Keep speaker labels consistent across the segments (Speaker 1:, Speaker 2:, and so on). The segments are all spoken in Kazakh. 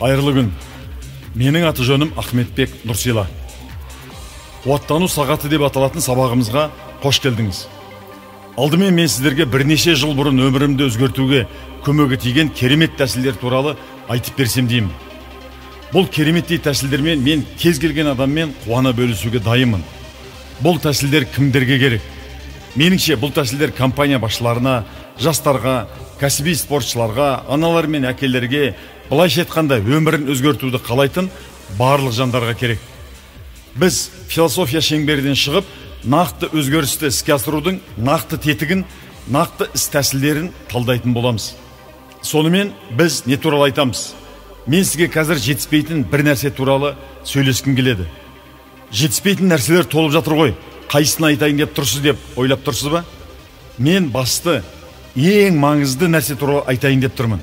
Speaker 1: Айырлы күн. Менің аты жөнім Ахметбек Нұрсила. Қуаттану сағаты деп аталатын сабағымызға қош келдіңіз. Алдымен мен сіздерге бірнеше жыл бұрын өмірімді өзгертуге көмегі тиген керемет тәсілдер туралы айтып берсем деймін. Бұл кереметтей тәсілдермен мен кез келген адаммен қуана бөлісуге дайынмын. Бұл тәсілдер кімдерге керек? Меніңше бұл тәсілдер компания басшыларына, жастарға, кәсіби спортшыларға, аналар мен әкелерге, былайша айтқанда өмірін өзгертуді қалайтын барлық жандарға керек. Біз философия шеңберден шығып, нақты өзгерісті іске асырудың нақты тетігін, нақты іс тәсілдерін талдайтын боламыз. Сонымен біз не туралы айтамыз? Мен сізге қазір жетіспейтін бір нәрсе туралы сөйлескім келеді. Жетіспейтін нәрселер толып жатыр ғой. Қайсыны айтайын деп тұрсыз деп ойлап тұрсыз ба? Мен басты, ең маңызды нәрсе туралы айтайын деп тұрмын.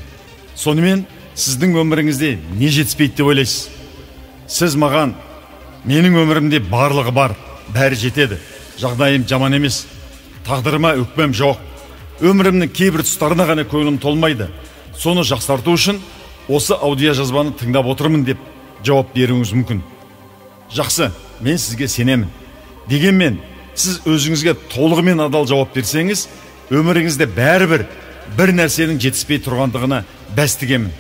Speaker 1: Сонымен сіздің өміріңізде не жетіспейді деп ойлайсыз? Сіз маған, менің өмірімде барлығы бар, бәрі жетеді. Жағдайым жаман емес, тағдырыма өкпем жоқ. Өмірімнің кейбір тұстарына ғана көңілім толмайды. Соны жақсарту үшін осы аудио жазбаны тыңдап отырмын деп жауап беруіңіз мүмкін. Жақсы, мен сізге сенемін. Дегенмен, сіз өзіңізге толығымен адал жауап берсеңіз, өміріңізде бәрібір бір нәрсенің жетіспей тұрғандығына бәс тігемін.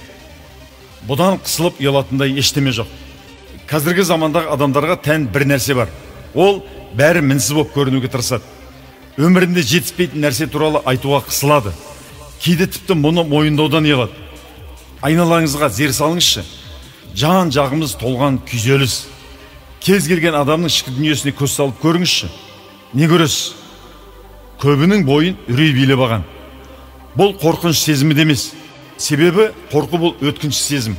Speaker 1: Бұдан қысылып ұялатындай ештеме жоқ. Қазіргі замандағы адамдарға тән бір нәрсе бар. Ол бәрі мінсіз болып көрінуге тырысады. Өмірінде жетіспейтін нәрсе туралы айтуға қысылады. Кейде тіпті мұны мойындаудан ұялады. Айналаңызға зер салыңызшы. Жан жағымыз толған күйзеліс. Кез келген адамның ішкі дүниесіне көз салып көріңізші. Не көресіз? Көбінің бойын үрей билеп алған. Бұл қорқыныш сезімі емес. Себебі қорқу бұл өткінші сезім.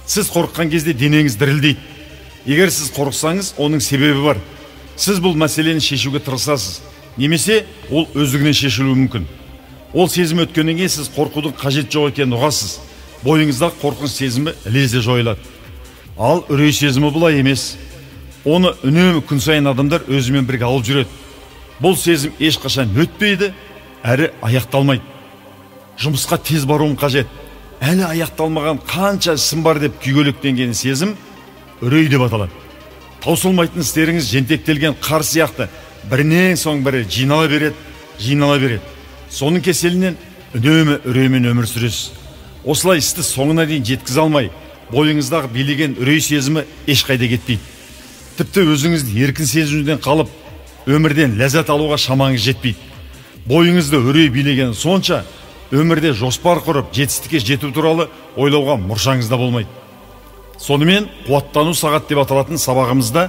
Speaker 1: Сіз қорыққан кезде денеңіз дірілдейді. Егер сіз қорықсаңыз, оның себебі бар. Сіз бұл мәселені шешуге тырысасыз. Немесе ол өздігінен шешілуі мүмкін. Ол сезім өткеннен кейін сіз қорқудың қажет жоқ екенін ұғасыз. Бойыңыздағы қорқыныш сезімі лезде жойылады. Ал үрей сезімі бұлай емес. Оны үнемі күн сайын адамдар өзімен бірге алып жүреді. Бұл сезім ешқашан өтпейді, әрі аяқталмайды. Жұмысқа тез баруым қажет. Әлі аяқталмаған қанша ісім бар деп күйгелектенген сезім үрей деп аталады. Таусылмайтын істеріңіз жентектелген қар сияқты бірінен соң бірі жинала береді. Соның кеселінен үнемі үреймен өмір сүресіз. Осылай істі соңына дейін жеткізе алмай, бойыңыздағы билеген үрей сезімі ешқайда кетпейді. Тіпті өзіңізді еркін сезінуден қалып, өмірден ләззат алуға шамаңыз жетпейді. Бойыңызды үрей билеген сонша, өмірде жоспар құрып, жетістікке жету туралы ойлауға мұршаңызда болмайды. Сонымен, қуаттану сағат деп аталатын сабағымызда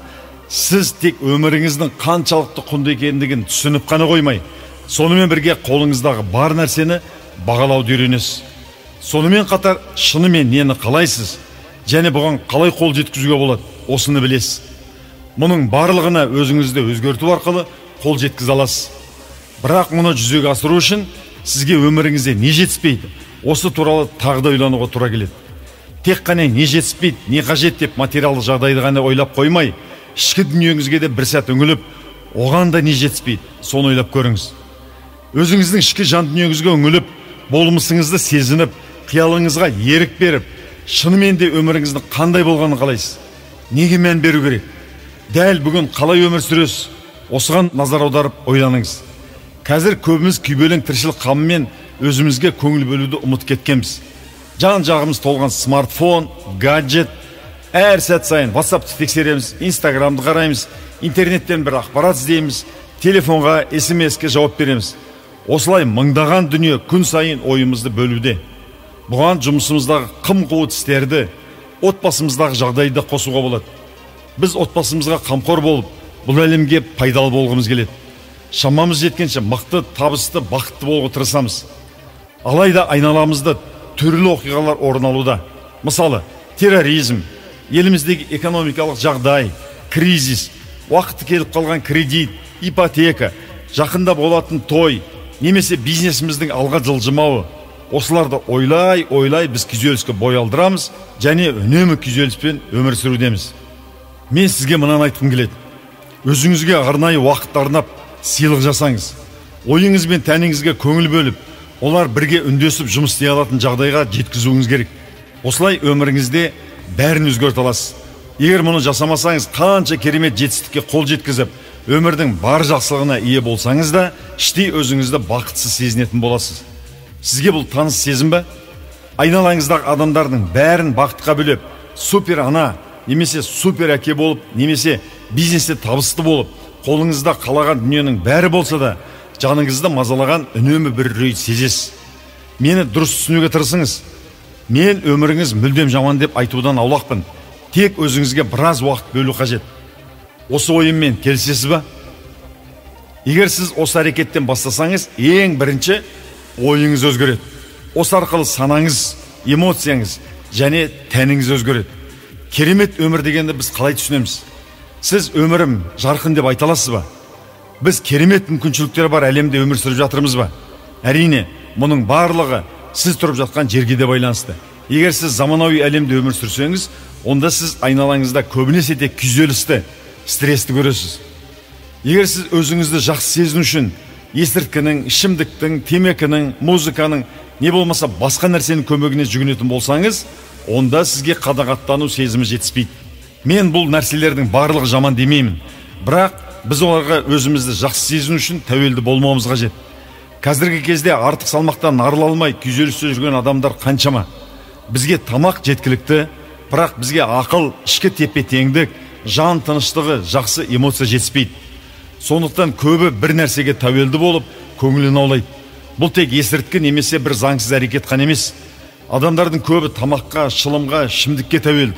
Speaker 1: сіз тек өміріңіздің қаншалықты құнды екендігін түсініп қана қоймай, сонымен бірге қолыңыздағы бар нәрсені бағалауды үйренесіз. Сонымен қатар шынымен нені қалайсыз, және бұған қалай қол жеткізуге болады, осыны білесіз. Мұның барлығына өзіңізді өзгерту арқылы қол жеткізе аласыз. Бірақ мұны жүзеге асыру үшін сізге өміріңізде не жетіспейді, осы туралы тағы да ойлануға тура келеді. Тек қана не жетіспейді, не қажет деп материалдық жағдайды ғана ойлап қоймай, ішкі дүниеңізге де бір сәт үңіліп, оған да не жетіспейді, соны ойлап көріңіз. Өзіңіздің ішкі жан дүниеңізге үңіліп, болмысыңызды сезініп, қиялыңызға ерік беріп, шынымен де өміріңіздің қандай болғанын қалайсыз? Неге мән беру керек? Дәл бүгін қалай өмір сүресіз? Осыған назар аударып ойланыңыз. Қазір көбіміз күйбелең тіршілік қамымен өзімізге көңіл бөлуді ұмытып кеткенбіз. Жан жағымыз толған смартфон, гаджет, әр сәт сайын WhatsApp'ты тексереміз, Instagram'ды қараймыз, интернеттен бір ақпарат іздейміз, телефонға, SMS-ке жауап береміз. Осылай мыңдаған дүние күн сайын ойымызды бөлуде. Бұған жұмысымыздағы қым-қуыт істерді, отбасымыздағы жағдайды қосуға болады. Біз отбасымызға қамқор болып, бұл әлемге пайдалы болғымыз келеді. Шамамыз жеткенше мықты, табысты, бақытты болуға тырысамыз. Алайда айналамызда түрлі оқиғалар орын алуда. Мысалы, терроризм, еліміздегі экономикалық жағдай, кризис, уақыты келіп қалған кредит, ипотека, жақында болатын той, немесе бизнесіміздің алға жылжымауы. Осыларды ойлай біз күйзеліске бой алдырамыз, және үнемі күйзеліспен өмір сүрудеміз. Мен сізге мынаны айтқым келеді. Өзіңізге арнайы уақыт арнап сыйлық жасаңыз. Ойыңыз бен тәніңізге көңіл бөліп, олар бірге үндесіп жұмыс істей алатын жағдайға жеткізуіңіз керек. осылай өміріңізде бәрін өзгерте аласыз. Егер мұны жасамасаңыз, қанша керемет жетістікке қол жеткізіп, өмірдің бар жақсылығына ие болсаңыз да, іштей өзіңізді бақытсыз сезінетін боласыз. Сізге бұл таныс сезім бе? Айналаңыздағы адамдардың бәрін бақытқа бөлеп, супер ана, немесе супер әке болып, немесе бизнесте табысты болып, қолыңызда қалаған дүниенің бәрі болса да, жаныңызды мазалаған үнемі бір үрей сезесіз. Мені дұрыс түсінуге тырысыңыз. Мен өміріңіз мүлдем жаман деп айтудан аулақпын. Тек өзіңізге біраз уақыт бөлу қажет. Осы ойыммен келісесіз бе? Егер сіз осы әрекеттен бастасаңыз, ең бірінші ойыңыз өзгереді. Осы арқылы санаңыз, эмоцияңыз және тәніңіз өзгереді. Керемет өмір дегенді біз қалай түсінеміз? Сіз өмірім жарқын деп айта аласыз ба? Біз керемет мүмкіншіліктер бар әлемде өмір сүріп жатырмыз ба? Әрине, мұның барлығы сіз тұрып жатқан жерге де байланысты. Егер сіз заманауи әлемде өмір сүрсеңіз, онда сіз айналаңызда көбінесе тек күйзелісті, стрессті көресіз. Егер сіз өзіңізді жақсы сезіну үшін есірткінің, ішімдіктің, темекінің, музыканың, не болмаса басқа нәрсенің көмегіне жүгінетін болсаңыз, онда сізге қанағаттану сезімі жетіспейді. Мен бұл нәрселердің барлығы жаман демеймін, бірақ біз оларға өзімізді жақсы сезіну үшін тәуелді болмауымыз қажет. Қазіргі кезде артық салмақтан арыла алмай күйзелісте жүрген адамдар қаншама. Бізге тамақ жеткілікті, бірақ бізге ақыл, ішкі тепе-теңдік, жан тыныштығы, жақсы эмоция жетіспейді. Сондықтан көбі бір нәрсеге тәуелді болып, көңілін аулайды. Бұл тек есірткі немесе бір заңсыз әрекет қана емес. Адамдардың көбі тамаққа, шылымға, ішімдікке тәуелді.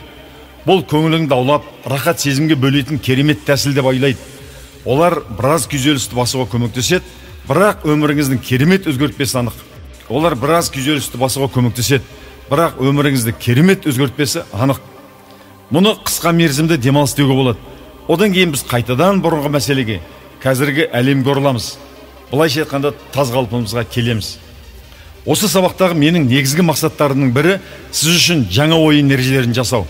Speaker 1: Бұл көңіліңді аулап, рахат сезімге бөлейтін керемет тәсіл деп ойлайды. Олар біраз күйзелісті басуға көмектеседі, бірақ өміріңіздің керемет өзгертпесі анық. Олар біраз күйзелісті басуға көмектеседі, бірақ өміріңізді керемет өзгертпесі анық. Мұны қысқа мерзімді демалыс деуге болады. Одан кейін біз қайтадан бұрынғы мәселеге, қазіргі әлемге ораламыз. Былайша айтқанда таз қалпымызға келеміз. Осы сабақтағы менің негізгі мақсаттарымның бірі сіз үшін жаңа ойын ережелерін жасау.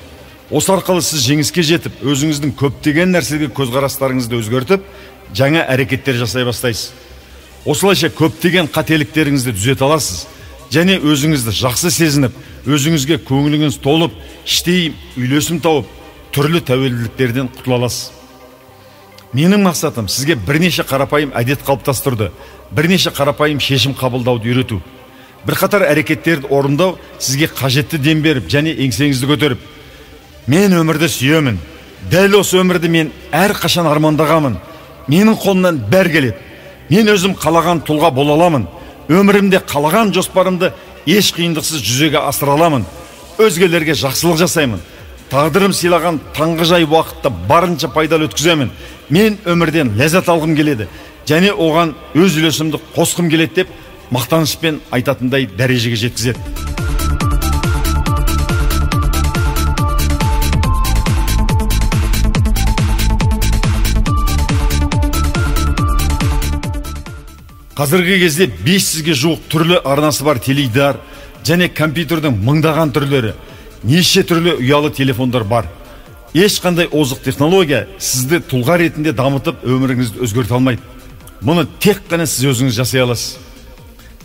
Speaker 1: Осы арқылы сіз жеңіске жетіп, өзіңіздің көптеген нәрселерге көзқарастарыңызды өзгертіп, жаңа әрекеттер жасай бастайсыз. Осылайша көптеген қателіктеріңізді түзете аласыз және өзіңізді жақсы сезініп, өзіңізге көңіліңіз толып, іштей үйлесім тауып, түрлі тәуелділіктерден құтыла аласыз. Менің мақсатым сізге бірнеше қарапайым әдет қалыптастыруды, бірнеше қарапайым шешім қабылдауды үйрету. Бірқатар әрекеттерді орындау сізге қажетті дем беріп және еңсеңізді көтеріп, мен өмірді сүйемін, дәл осы өмірді мен әрқашан армандағамын, менің қолымнан бәр келеді, мен өзім қалаған тұлға бола аламын, өмірімде қалаған жоспарымды еш қиындықсыз жүзеге асыра аламын, өзгелерге жақсылық жасаймын, тағдырым сыйлаған таңғажайып уақытты барынша пайдалы өткіземін, мен өмірден ләззат алғым келеді және оған өз үлесімді қосқым келеді деп мақтанышпен айтатындай дәрежеге жеткізеді. Қазіргі кезде 500-ге жуық түрлі арнасы бар теледидар және компьютердің мыңдаған түрлері, неше түрлі ұялы телефондар бар. Ешқандай озық технология сізді тұлға ретінде дамытып өміріңізді өзгерте алмайды. Мұны тек қана сіз өзіңіз жасай аласыз.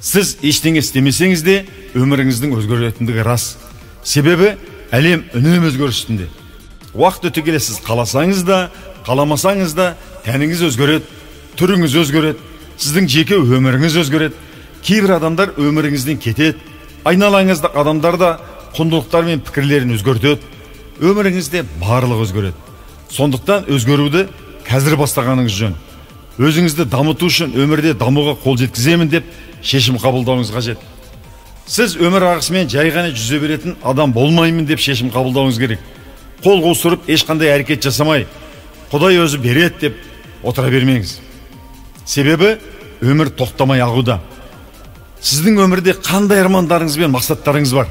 Speaker 1: Сіз ештеңе істемесеңіз де өміріңіздің өзгеретіндігі рас. Себебі әлем үнемі өзгеріс үстінде. Уақыт өте келе сіз қаласаңыз да, қаламасаңыз да тәніңіз өзгереді, түріңіз өзгереді, сіздің жеке өміріңіз өзгереді. Кейбір адамдар өміріңізден кетеді, айналаңызда адамдар да құндылықтар мен пікірлерін өзгертеді. Өміріңізде барлығы өзгереді. Сондықтан өзгеруді қазір бастағаныңыз жөн. Өзіңізді дамыту үшін өмірде дамуға қол жеткіземін деп шешім қабылдауыңыз қажет. Сіз өмір ағысымен жай ғана жүзе беретін адам болмаймын деп шешім қабылдауыңыз керек. Қол қусырып ешқандай әрекет жасамай, Құдай өзі береді деп отыра бермеңіз. Себебі өмір тоқтамай ағуда. Сіздің өмірде қандай армандарыңыз бен мақсаттарыңыз бар?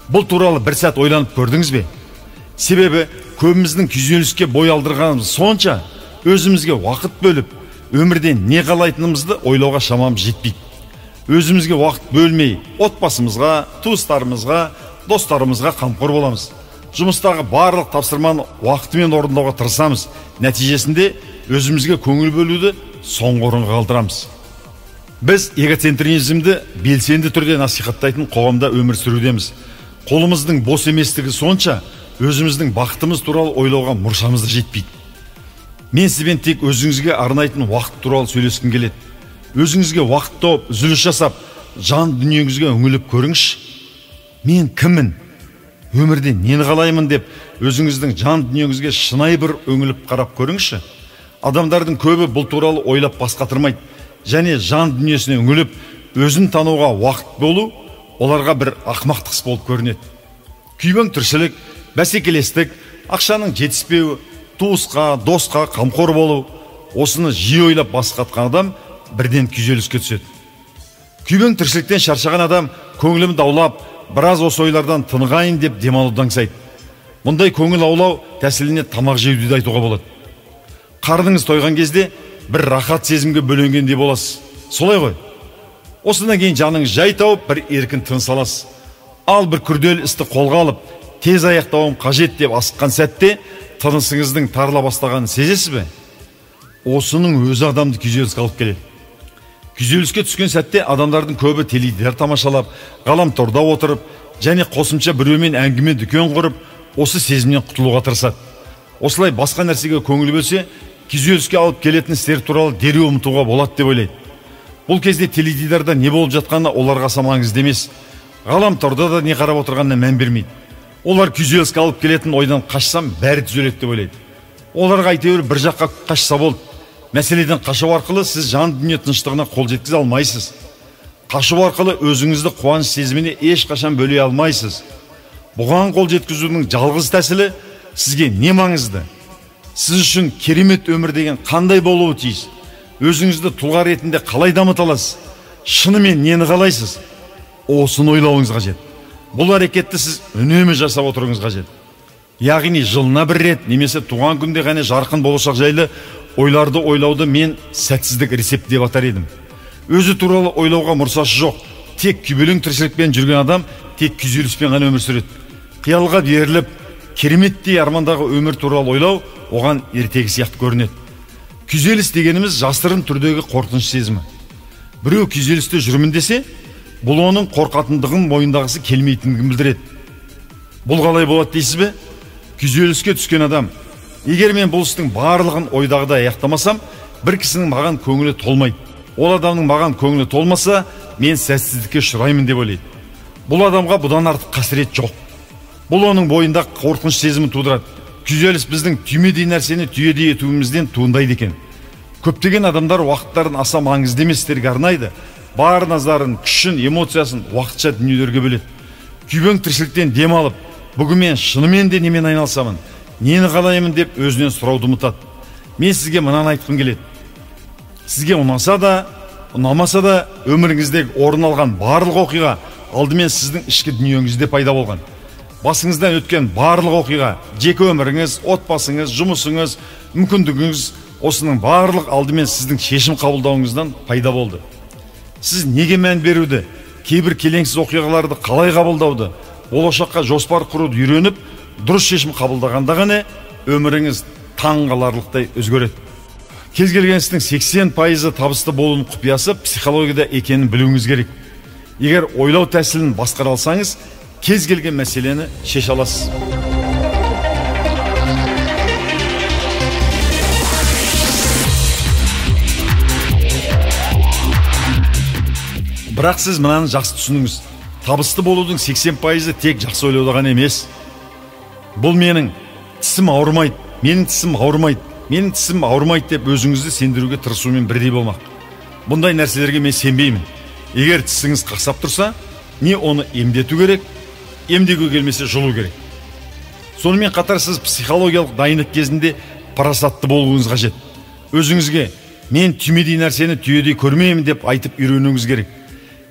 Speaker 1: Бұл туралы бір сәт ойланып көрдіңіз бе? Себебі көбіміздің күйзеліске бой алдырғанымыз сонша, өзімізге уақыт бөліп, өмірден не қалайтынымызды ойлауға шамамыз жетпейді. Өзімізге уақыт бөлмей, отбасымызға, туыстарымызға, достарымызға қамқор боламыз. Жұмыстағы барлық тапсырманы уақытымен орындауға тырысамыз. Нәтижесінде өзімізге көңіл бөлуді соңғы орынға қалдырамыз. Біз эгоцентризмді белсенді түрде насихаттайтын қоғамда өмір сүрудеміз. қолымыздың бос еместігі сонша, өзіміздің бақытымыз туралы ойлауға мұршамыз да жетпейді. Мен сізбен тек өзіңізге арнайтын уақыт туралы сөйлескім келеді. Өзіңізге уақыт тауып, үзіліс жасап, жан дүниеңізге үңіліп көріңізші. Мен кіммін? Өмірде нені қалаймын деп, өзіңіздің жан дүниеңізге шынайы бір үңіліп қарап көріңізші. Адамдардың көбі бұл туралы ойлап бас қатырмайды. Және жан дүниесіне үңіліп, өзін тануға уақыт болу оларға бір ақымақтық іс болып көрінеді. Күйбең тіршілік, бәсекелестік, ақшаның жетіспеуі, туысқа, досқа қамқор болу, осыны жиі ойлап бас қатқан адам бірден күйзеліске түседі. Күйбең тіршіліктен шаршаған адам көңілін даулап, біраз осы ойлардан тынғайын деп демалуды аңсайды. Мұндай көңіл аулау тәсіліне тамақ жеуді де айтуға болады. Қарныңыз тойған кезде бір рахат сезімге бөленгендей боласыз. Солай ғой. Осыдан кейін жаныңыз жай тауып, бір еркін тыныс аласыз. Ал бір күрделі істі қолға алып, тез аяқтауым қажет деп асыққан сәтте тынысыңыздың тарыла бастағанын сезесіз бе? Осының өзі адамды күйзеліске алып келеді. Күйзеліске түскен сәтте адамдардың көбі теледидар тамашалап, ғаламторда отырып, және қосымша біреумен әңгіме дүкен құрып, осы сезімнен құтылуға тырысады. Осылай басқа нәрсеге көңіл бөлсе, күйзеліске алып келетін істер туралы дереу ұмытуға болады деп ойлайды. Бұл кезде теледидарда не болып жатқаны оларға аса маңызды емес. Ғаламторда да не қарап отырғанына мән бермейді. Олар күйзеліске алып келетін ойдан қашсам, бәрі түзеледі деп ойлайды. Оларға әйтеуір бір жаққа қашса болды. Мәселеден қашу арқылы сіз жан дүние тыныштығына қол жеткізе алмайсыз. Қашу арқылы өзіңізді қуаныш сезіміне ешқашан бөле алмайсыз. Бұған қол жеткізудің жалғыз тәсілі сізге не маңызды? Сіз үшін керемет өмір деген қандай болуы тиіс? Өзіңізді тұлға ретінде қалай дамыта аласыз? Шынымен нені қалайсыз? Осыны ойлауыңыз қажет. Бұл әрекетті сіз үнемі жасап отыруыңыз қажет. Яғни жылына бір рет немесе туған күнде ғана жарқын болашақ жайлы ойларды ойлауды мен сәтсіздік рецепті деп атар едім. Өзі туралы ойлауға мұрсасы жоқ. Тек күйбелең тіршілікпен жүрген адам тек күйзеліспен ғана өмір сүреді. Қиялға беріліп, кереметтей армандағы өмір туралы ойлау оған ертегі сияқты көрінеді. Күйзеліс дегеніміз жасырын түрдегі қорқыныш сезімі. Біреу күйзелісте жүрмін десе, бұл оның қорқатындығын мойындағысы келмейтіндігін білдіреді. Бұл қалай болады дейсіз бе? Күйзеліске түскен адам, егер мен бұл істің барлығын ойдағыдай аяқтамасам, бір кісінің маған көңілі толмайды. Ол адамның маған көңілі толмаса, мен сәтсіздікке ұшыраймын деп ойлайды. Бұл адамға бұдан артық қасірет жоқ. Бұл оның бойында қорқыныш сезімін тудырады. Күйзеліс біздің түймедей нәрсені түйедей етуімізден туындайды екен. Көптеген адамдар уақыттарын аса маңызды емес істерге арнайды. Бар назарын, күшін, эмоциясын уақытша дүниелерге бөледі. Күйбең тіршіліктен дем алып, бүгін мен шынымен де немен айналсамын, нені қалаймын деп өзінен сұрауды ұмытады. Мен сізге мынаны айтқым келеді. Сізге ұнаса да, ұнамаса да өміріңіздегі орын алған барлық оқиға алдымен сіздің ішкі дүниеңізде пайда болған. Басыңыздан өткен барлық оқиға, жеке өміріңіз, отбасыңыз, жұмысыңыз, мүмкіндігіңіз, осының барлық алдымен сіздің шешім қабылдауыңыздан пайда болды. Сіз неге мән беруді, кейбір келеңсіз оқиғаларды қалай қабылдауды, болашаққа жоспар құруды үйреніп, дұрыс шешім қабылдағанда ғана өміріңіз таңғаларлықтай өзгереді. Кез келген істің 80% табысты болуының құпиясы психологияда екенін білуіңіз керек. Егер ойлау тәсілін басқара алсаңыз, кез келген мәселені шеше аласыз. Бірақ сіз мынаны жақсы түсініңіз. Табысты болудың 80% тек жақсы ойлауда ғана емес. Бұл менің тісім ауырмайды, менің тісім ауырмайды, менің тісім ауырмайды деп өзіңізді сендіруге тырысумен бірдей болмақ. Бұндай нәрселерге мен сенбеймін. Егер тісіңіз қақсап тұрса, не оны емдету керек, емдеуге келмесе жұлу керек. Сонымен қатар сіз психологиялық дайындық кезінде парасатты болуыңыз қажет. Өзіңізге мен түймедей нәрсені түйедей көрмеймін деп айтып үйренуіңіз керек.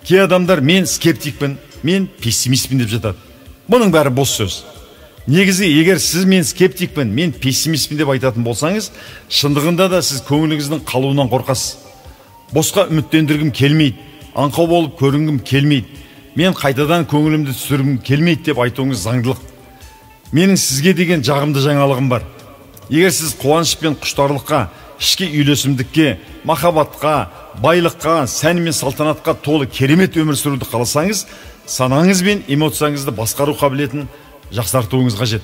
Speaker 1: Кей адамдар мен скептикпін, мен пессимистпін деп жатады. Бұның бәрі бос сөз. Негізі, егер сіз мен скептикпін, мен пессимистпін деп айтатын болсаңыз, шындығында да сіз көңіліңіздің қалуынан қорқасыз. Босқа үміттендіргім келмейді, аңқау болып көрінгім келмейді, мен қайтадан көңілімді түсіргім келмейді деп айтуыңыз заңдылық. Менің сізге деген жағымды жаңалығым бар. Егер сіз қуаныш пен құштарлыққа, ішкі үйлесімдікке, махаббатқа, байлыққа, сән мен салтанатқа толы керемет өмір сүруді қаласаңыз, санаңыз бен эмоцияңызды басқару қабілетін жақсартуыңыз қажет.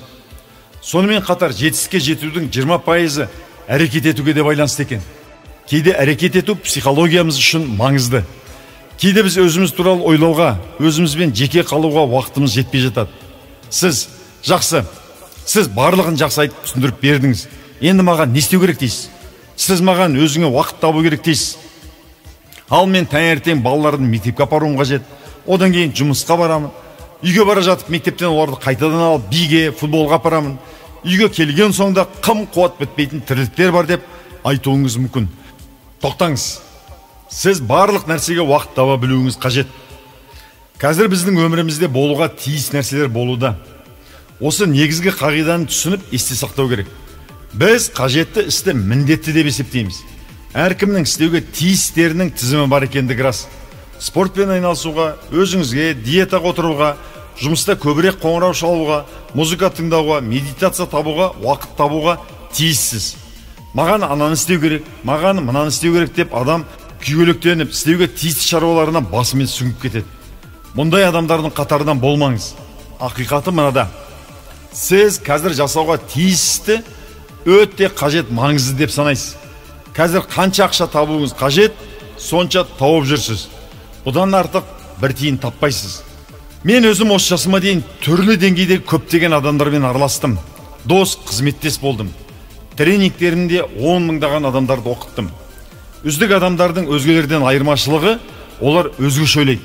Speaker 1: Сонымен қатар жетістікке жетудің 20% әрекет етуге де байланысты екен. Кейде әрекет ету психологиямыз үшін маңызды. Кейде біз өзіміз туралы ойлауға, өзімізбен жеке қалуға уақытымыз жетпей жатады. Сіз барлығын жақсы айтып түсіндіріп бердіңіз. Енді маған не істеу керек дейсіз? Сіз маған өзіңе уақыт табу керек дейсіз. Ал мен таңертең балалардың мектепке апаруым қажет. Одан кейін жұмысқа барамын. Үйге бара жатып мектептен оларды қайтадан алып биге, футболға апарамын. Үйге келген соңда қым қуат бітпейтін тірліктер бар деп айтуыңыз мүмкін. Тоқтаңыз. Сіз барлық нәрсеге уақыт таба білуіңіз қажет. Қазір біздің өмірімізде болуға тиіс нәрселер болуда. Осы негізгі қағиданы түсініп есте сақтау керек. Біз қажетті істі міндетті деп есептейміз. Әркімнің істеуге тиістерінің тізімі бар екендігі рас. Спортпен айналысуға, өзіңізге, диетаға отыруға, жұмыста көбірек қоңырау шалуға, музыка тыңдауға, медитация табуға, уақыт табуға тиіссіз. Маған ананы істеу керек, маған мынаны істеу керек деп адам күйгелектеніп, істеуге тиісті шаруаларына басымен сүңгіп кетеді. Мұндай адамдардың қатарынан болмаңыз. Ақиқаты мынада. Сіз қазір жасауға тиісті өте қажет маңызды деп санайсыз. Қазір қанша ақша табуыңыз қажет, сонша тауып жүрсіз. Бұдан артық бір тиын таппайсыз. Мен өзім осы жасыма дейін түрлі деңгейдегі көптеген адамдармен араластым. Дос, қызметтес болдым. Тренингтерімде 10 мыңдаған адамдарды оқыттым. Үздік адамдардың өзгелерден айырмашылығы, олар өзгеше ойлайды.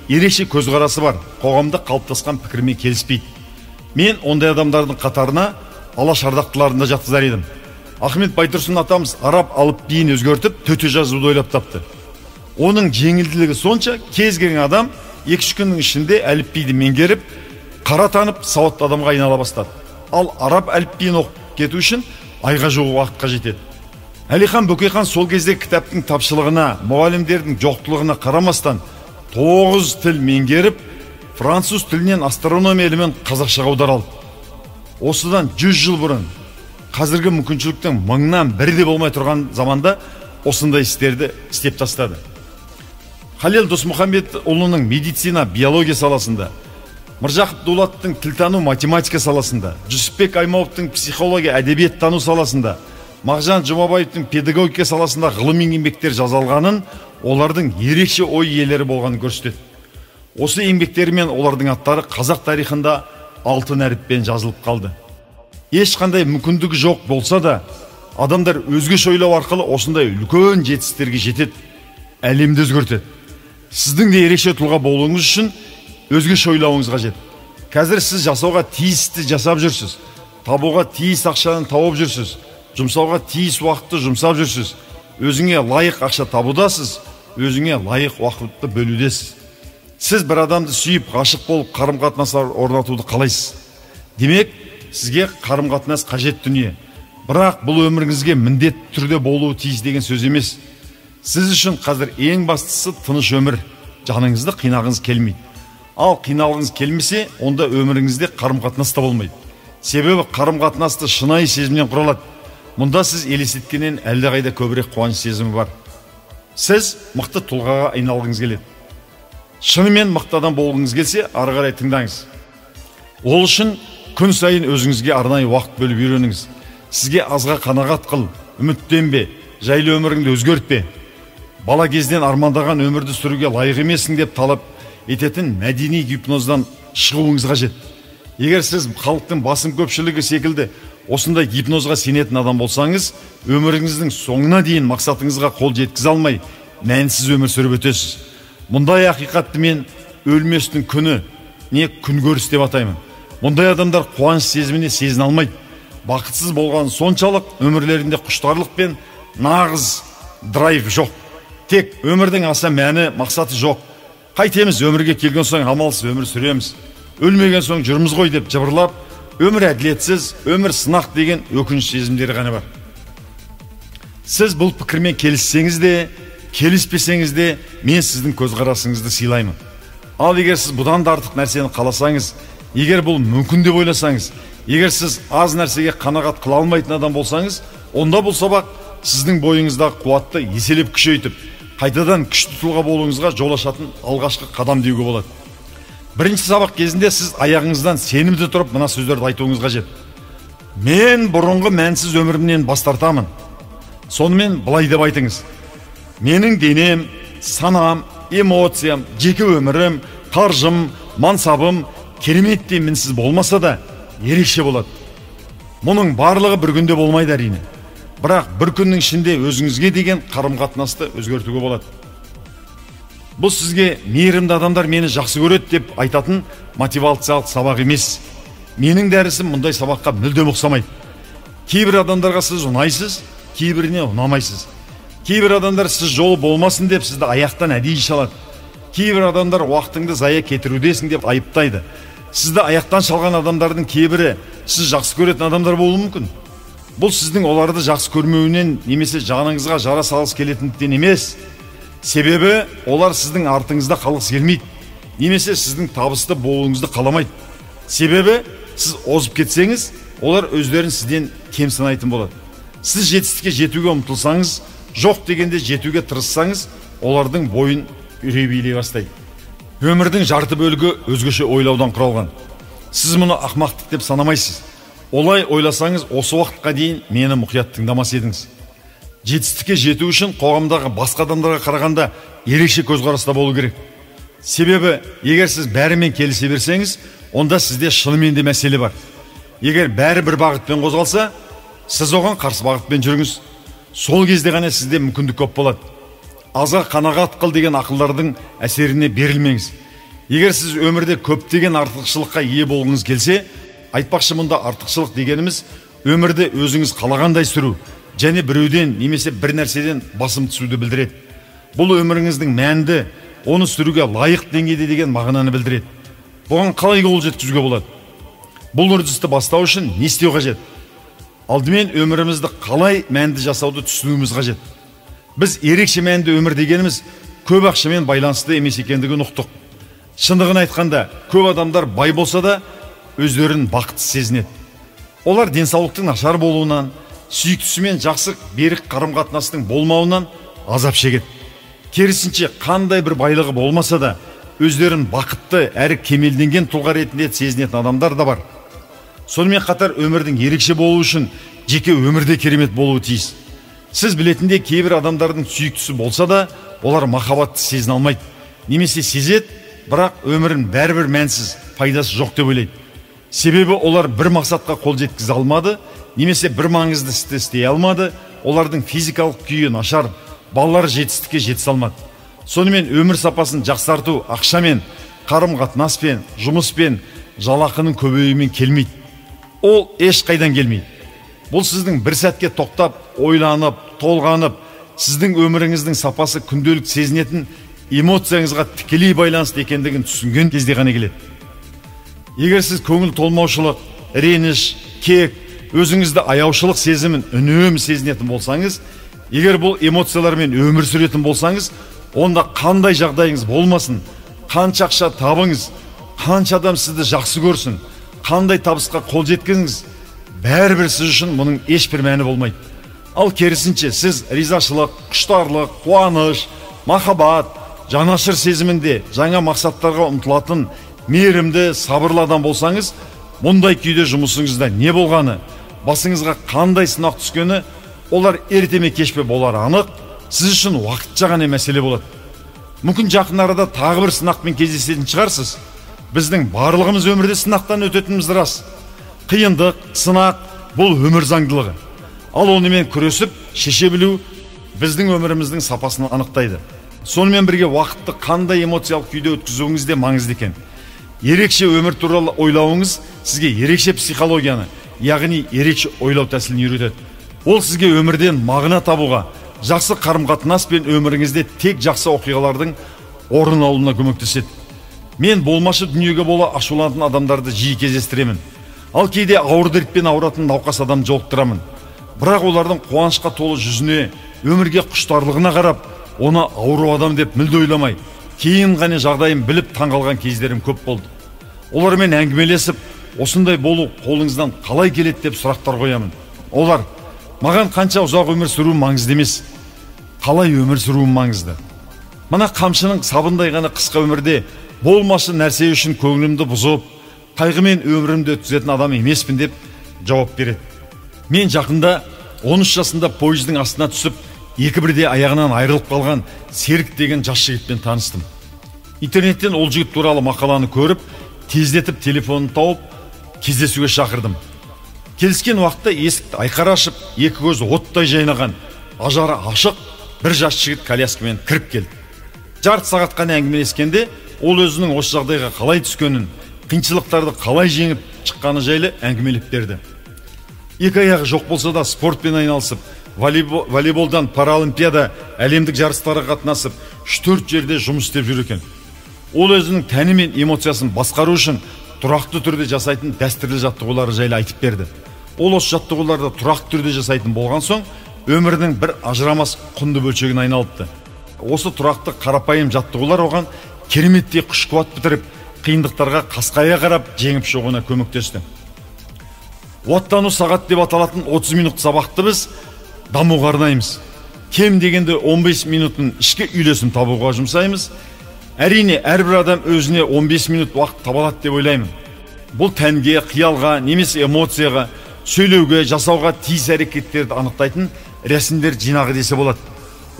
Speaker 1: Ерекше көзқарасы бар, қоғамда қалыптасқан пікірмен келіспейді. Мен ондай адамдардың қатарына алаш ардақтыларында жатқызар едім. Ахмет Байтұрсын атамыз араб әліпбиін өзгертіп, төте жазуды ойлап тапты. Оның жеңілділігі сонша, кез келген адам 2-3 күннің ішінде әліпбиді меңгеріп, қара танып, сауатты адамға айнала бастады. Ал араб әліпбиін оқып кету үшін айға жуық уақытқа жетеді. Әлихан Бөкейхан сол кезде кітаптың тапшылығына, мұғалімдердің жоқтылығына қарамастан 9 тіл меңгеріп, француз тілінен астрономия ілімін қазақшаға аударалды. Осыдан 100 жыл бұрын, қазіргі мүмкіншіліктің 1000-нан бірі де болмай тұрған заманда осындай істерді істеп тастады. Халел Досмұхамбетұлының медицина, биология саласында, Мыржақып Дулаттың тілтану, математика саласында, Жүсіпбек Аймауовтың психология, әдебиет тану саласында, Мағжан Жұмабаевтың педагогика саласында ғылыми еңбектер жазалғанын, олардың ерекше ой иелері болғанын көрсетеді. Осы еңбектерімен олардың аттары қазақ тарихында алтын әріппен жазылып қалды. Ешқандай мүмкіндігі жоқ болса да, адамдар өзгеше ойлау арқылы осындай үлкен жетістіктерге жетеді, әлемді өзгертеді. Сіздің де ерекше тұлға болуыңыз үшін өзгеше ойлауыңыз қажет. Қазір сіз жасауға тиісті жасап жүрсіз, табуға тиіс ақшаны тауып жүрсіз, жұмсауға тиіс уақытты жұмсап жүрсіз. Өзіңе лайық ақша табудасыз, өзіңе лайық уақытты бөлудесіз. Сіз бір адамды сүйіп, ғашық болып, қарым-қатынастар орнатуды қалайсыз. Демек, сізге қарым-қатынас қажет дүние. Бірақ бұл өміріңізге міндетті түрде болуы тиіс деген сөз емес. Сіз үшін қазір ең бастысы тыныш өмір. Жаныңызды қинағыңыз келмейді. Ал қиналғыңыз келмесе, онда өміріңізде қарым-қатынас та болмайды. Себебі қарым-қатынасты шынайы сезімнен құралады. Мұнда сіз елестеткеннен әлдеқайда көбірек қуаныш сезімі бар. Сіз мықты тұлғаға айналғыңыз келеді. Шынымен мықты адам болғыңыз келсе, ары қарай тыңдаңыз. Ол үшін күн сайын өзіңізге арнайы уақыт бөліп үйреніңіз. Сізге азға қанағат қыл, үміттенбе, жайлы өміріңді өзгертпе. Бала кезден армандаған өмірді сүруге лайық емессің деп талап ететін мәдени гипноздан шығуыңыз қажет. Егер сіз халықтың басым көпшілігі секілді осындай гипнозға сенетін адам болсаңыз, өміріңіздің соңына дейін мақсатыңызға қол жеткізе алмай, мәнсіз өмір сүріп өтесіз. Мұндай ақиқатты мен өлместің күні, не күнкөріс деп атаймын. Мұндай адамдар қуаныш сезіміне сезіне алмайды. Бақытсыз болған соншалық өмірлерінде құштарлық пен нағыз драйв жоқ. Тек өмірдің аса мәні, мақсаты жоқ. Қайтеміз, өмірге келген соң амалсыз өмір сүреміз. Өлмеген соң жүрміз ғой деп жыбырлап, өмір әділетсіз, өмір сынақ деген өкініш сезімдері ғана бар. Сіз бұл пікірмен келіссеңіз де, келіспесеңіз де, мен сіздің көзқарасыңызды сыйлаймын. Ал егер сіз бұдан да артық нәрсені қаласаңыз, егер бұл мүмкін деп ойласаңыз, егер сіз аз нәрсеге қанағат қыла алмайтын адам болсаңыз, онда бұл сабақ сіздің бойыңызда қуатты еселеп күшейтіп, қайтадан күшті тұлға болуыңызға жол ашатын алғашқы қадам деуге болады. Бірінші сабақ кезінде сіз аяғыңыздан сенімді тұрып мына сөздерді айтуыңыз қажет. Мен бұрынғы мәнсіз өмірімнен бас тартамын. Сонымен былай деп айтыңыз: менің денем, санам, эмоциям, жеке өмірім, қаржым, мансабым кереметтей мінсіз болмаса да ерекше болады. Мұның барлығы бір күнде болмайды әрине. Бірақ бір күннің ішінде өзіңізге деген қарым-қатынасты өзгертуге болады. Бұл сізге мейірімді адамдар мені жақсы көреді деп айтатын мотивациялық сабақ емес. Менің дәрісім мұндай сабаққа мүлдем ұқсамайды. Кейбір адамдарға сіз ұнайсыз, кейбіріне ұнамайсыз. Кейбір адамдар сіз жолы болмасын деп сізді аяқтан әдейі шалады. Кейбір адамдар уақытыңды зая кетірудесің деп айыптайды. Сізді аяқтан шалған адамдардың кейбірі сіз жақсы көретін адамдар болуы мүмкін. Бұл сіздің оларды жақсы көрмеуінен немесе жаныңызға жара салғысы келетіндіктен емес. Себебі олар сіздің артыңызда қалғысы келмейді, немесе сіздің табысты болуыңызды қаламайды. Себебі сіз озып кетсеңіз, олар өздерін сізден кем санайтын болады. Сіз жетістікке жетуге ұмтылсаңыз, жоқ дегенде жетуге тырыссаңыз, олардың бойын үрей билей бастайды. Өмірдің жарты бөлігі өзгеше ойлаудан құралған. Сіз мұны ақмақтық деп санамайсыз. Олай ойласаңыз, осы уақытқа дейін мені мұқият тыңдамас едіңіз. Жетістікке жету үшін қоғамдағы басқа адамдарға қарағанда ерекше көзқараста болу керек. Себебі, егер сіз бәрімен келісе берсеңіз, онда сізде шынымен де мәселе бар. Егер бәрі бір бағытпен қозғалса, сіз оған қарсы бағытпен жүріңіз. Сол кезде ғана сізде мүмкіндік көп болады. Азға қанағат қыл деген ақылдардың әсеріне берілмеңіз. Егер сіз өмірде көптеген артықшылыққа ие болғыңыз келсе, айтпақшы мұнда артықшылық дегеніміз өмірде өзіңіз қалағандай сүру, және біреуден немесе бір нәрседен басым түсуді білдіреді. Бұл өміріңіздің мәнді, оны сүруге лайық деңгейде деген мағынаны білдіреді. Бұған қалай қол жеткізуге болады? Бұл үрдісті бастау үшін не істеу қажет? Алдымен өмірімізді қалай мәнді жасауды түсінуіміз қажет. Біз ерекше мәнді өмір дегеніміз көп ақшамен байланысты емес екендігін ұқтық. Шындығын айтқанда, көп адамдар бай болса да өздерін бақытсыз сезінеді. Олар денсаулықтың нашар болуынан, сүйіктісімен жақсы берік қарым-қатынастың болмауынан азап шегеді. Керісінше, қандай бір байлығы болмаса да өздерін бақытты әрі кемелденген тұлға ретінде сезінетін адамдар да бар. Сонымен қатар өмірдің ерекше болуы үшін жеке өмірде керемет болуы тиіс. Сіз білетінде кейбір адамдардың сүйіктісі болса да, олар махаббатты сезіне алмайды. Немесе сезеді, бірақ өмірін бәрібір мәнсіз, пайдасы жоқ деп ойлайды. Себебі олар бір мақсатқа қол жеткізе алмады, немесе бір маңызды істі істей алмады, олардың физикалық күйі нашар, балалар жетістікке жете алмады. Сонымен өмір сапасын жақсарту ақшамен, қарым-қатынаспен, жұмыспен, жалақының көбеюімен келмейді. Ол еш қайдан келмейді. Бұл сіздің бір сәтке тоқтап, ойланып, толғанып, сіздің өміріңіздің сапасы күнделік сезінетін эмоцияңызға тікелей байланысты екендігін түсінген кезде ғана келеді. Егер сіз көңіл толмаушылық, реніш, кек, өзіңізді аяушылық сезімін үнемі сезінетін болсаңыз, егер бұл эмоциялармен өмір сүретін болсаңыз, онда қандай жағдайыңыз болмасын, қанша ақша табыңыз, қанша адам сізді жақсы көрсін, қандай табысқа қол жеткізіңіз, бәрібір сіз үшін мұның ешбір мәні болмайды. Ал керісінше, сіз ризашылық, құштарлық, қуаныш, махаббат, жанашыр сезімінде жаңа мақсаттарға ұмтылатын мейірімді, сабырлы адам болсаңыз, мұндай күйде жұмысыңызда не болғаны, басыңызға қандай сынақ түскені, олар ерте ме кеш пе болары анық, сіз үшін уақытша ғана мәселе болады. Мүмкін жақын арада тағы бір сынақпен кездесетін шығарсыз. Біздің барлығымыз өмірде сынақтан өтетініміз рас. Қиындық, сынақ, бұл өмір заңдылығы. Ал онымен күресіп, шеше білу біздің өміріміздің сапасын анықтайды. Сонымен бірге уақытты қандай эмоциялық күйде өткізуіңіз де маңызды екен. Ерекше өмір туралы ойлауыңыз сізге ерекше психологияны, яғни ерекше ойлау тәсілін үйретеді. Ол сізге өмірден мағына табуға, жақсы қарым-қатынас пен өміріңізде тек жақсы оқиғалардың орын алуына көмектеседі. Мен болмашы дүниеге бола ашуланатын адамдарды жиі кездестіремін. Ал кейде ауыр дертпен ауыратын науқас адам жолықтырамын. Бірақ олардың қуанышқа толы жүзіне, өмірге құштарлығына қарап, оны ауру адам деп мүлде ойламай, кейін ғана жағдайын біліп таңғалған кездерім көп болды. Олармен әңгімелесіп, осындай болу қолыңыздан қалай келеді деп сұрақтар қоямын. Олар, маған қанша ұзақ өмір сүруім маңызды емес, қалай өмір сүруім маңызды. Мына қамшының сабындай ғана қысқа өмірде болмашы нәрсе үшін көңілімді бұзып, қайғымен өмірімді өткізетін адам емеспін деп жауап береді. Мен жақында 13 жасында пойыздың астына түсіп, екі бірде аяғынан айырылып қалған Серік деген жас жігітпен таныстым. Интернеттен ол жігіт туралы мақаланы көріп, тездетіп телефонын тауып, кездесуге шақырдым. Келіскен уақытта есікті айқара ашып, екі көзі оттай жайнаған, ажары ашық бір жас жігіт коляскамен кіріп келді. Жарты сағат қана әңгімелескенде, ол өзінің осы жағдайға қалай түскенін, қиыншылықтарды қалай жеңіп шыққаны жайлы әңгімелеп берді. Екі аяғы жоқ болса да спортпен айналысып, волейболдан паралимпиада әлемдік жарыстарға қатынасып, 3-4 жерде жұмыс істеп жүр екен. Ол өзінің тәні мен эмоциясын басқару үшін тұрақты түрде жасайтын дәстүрлі жаттығулары жайлы айтып берді. Ол осы жаттығуларды тұрақты түрде жасайтын болған соң, өмірінің бір ажырамас құнды бөлшегін айналыпты. Осы тұрақты қарапайым жаттығулар оған кереметтей күш-қуат бітіріп, қиындықтарға қасқая қарап жеңіп шығуына көмектесті. Уаттану сағат деп аталатын 30 минут сабақты біз дамуға арнаймыз. Кем дегенде 15 минутын ішкі үйлесім табуға жұмсаймыз. Әрине, әрбір адам өзіне 15 минут уақыт таба алады деп ойлаймын. Бұл тәнге, қиялға, немесе эмоцияға, сөйлеуге, жасауға тиіс әрекеттерді анықтайтын рәсімдер жинағы десе болады.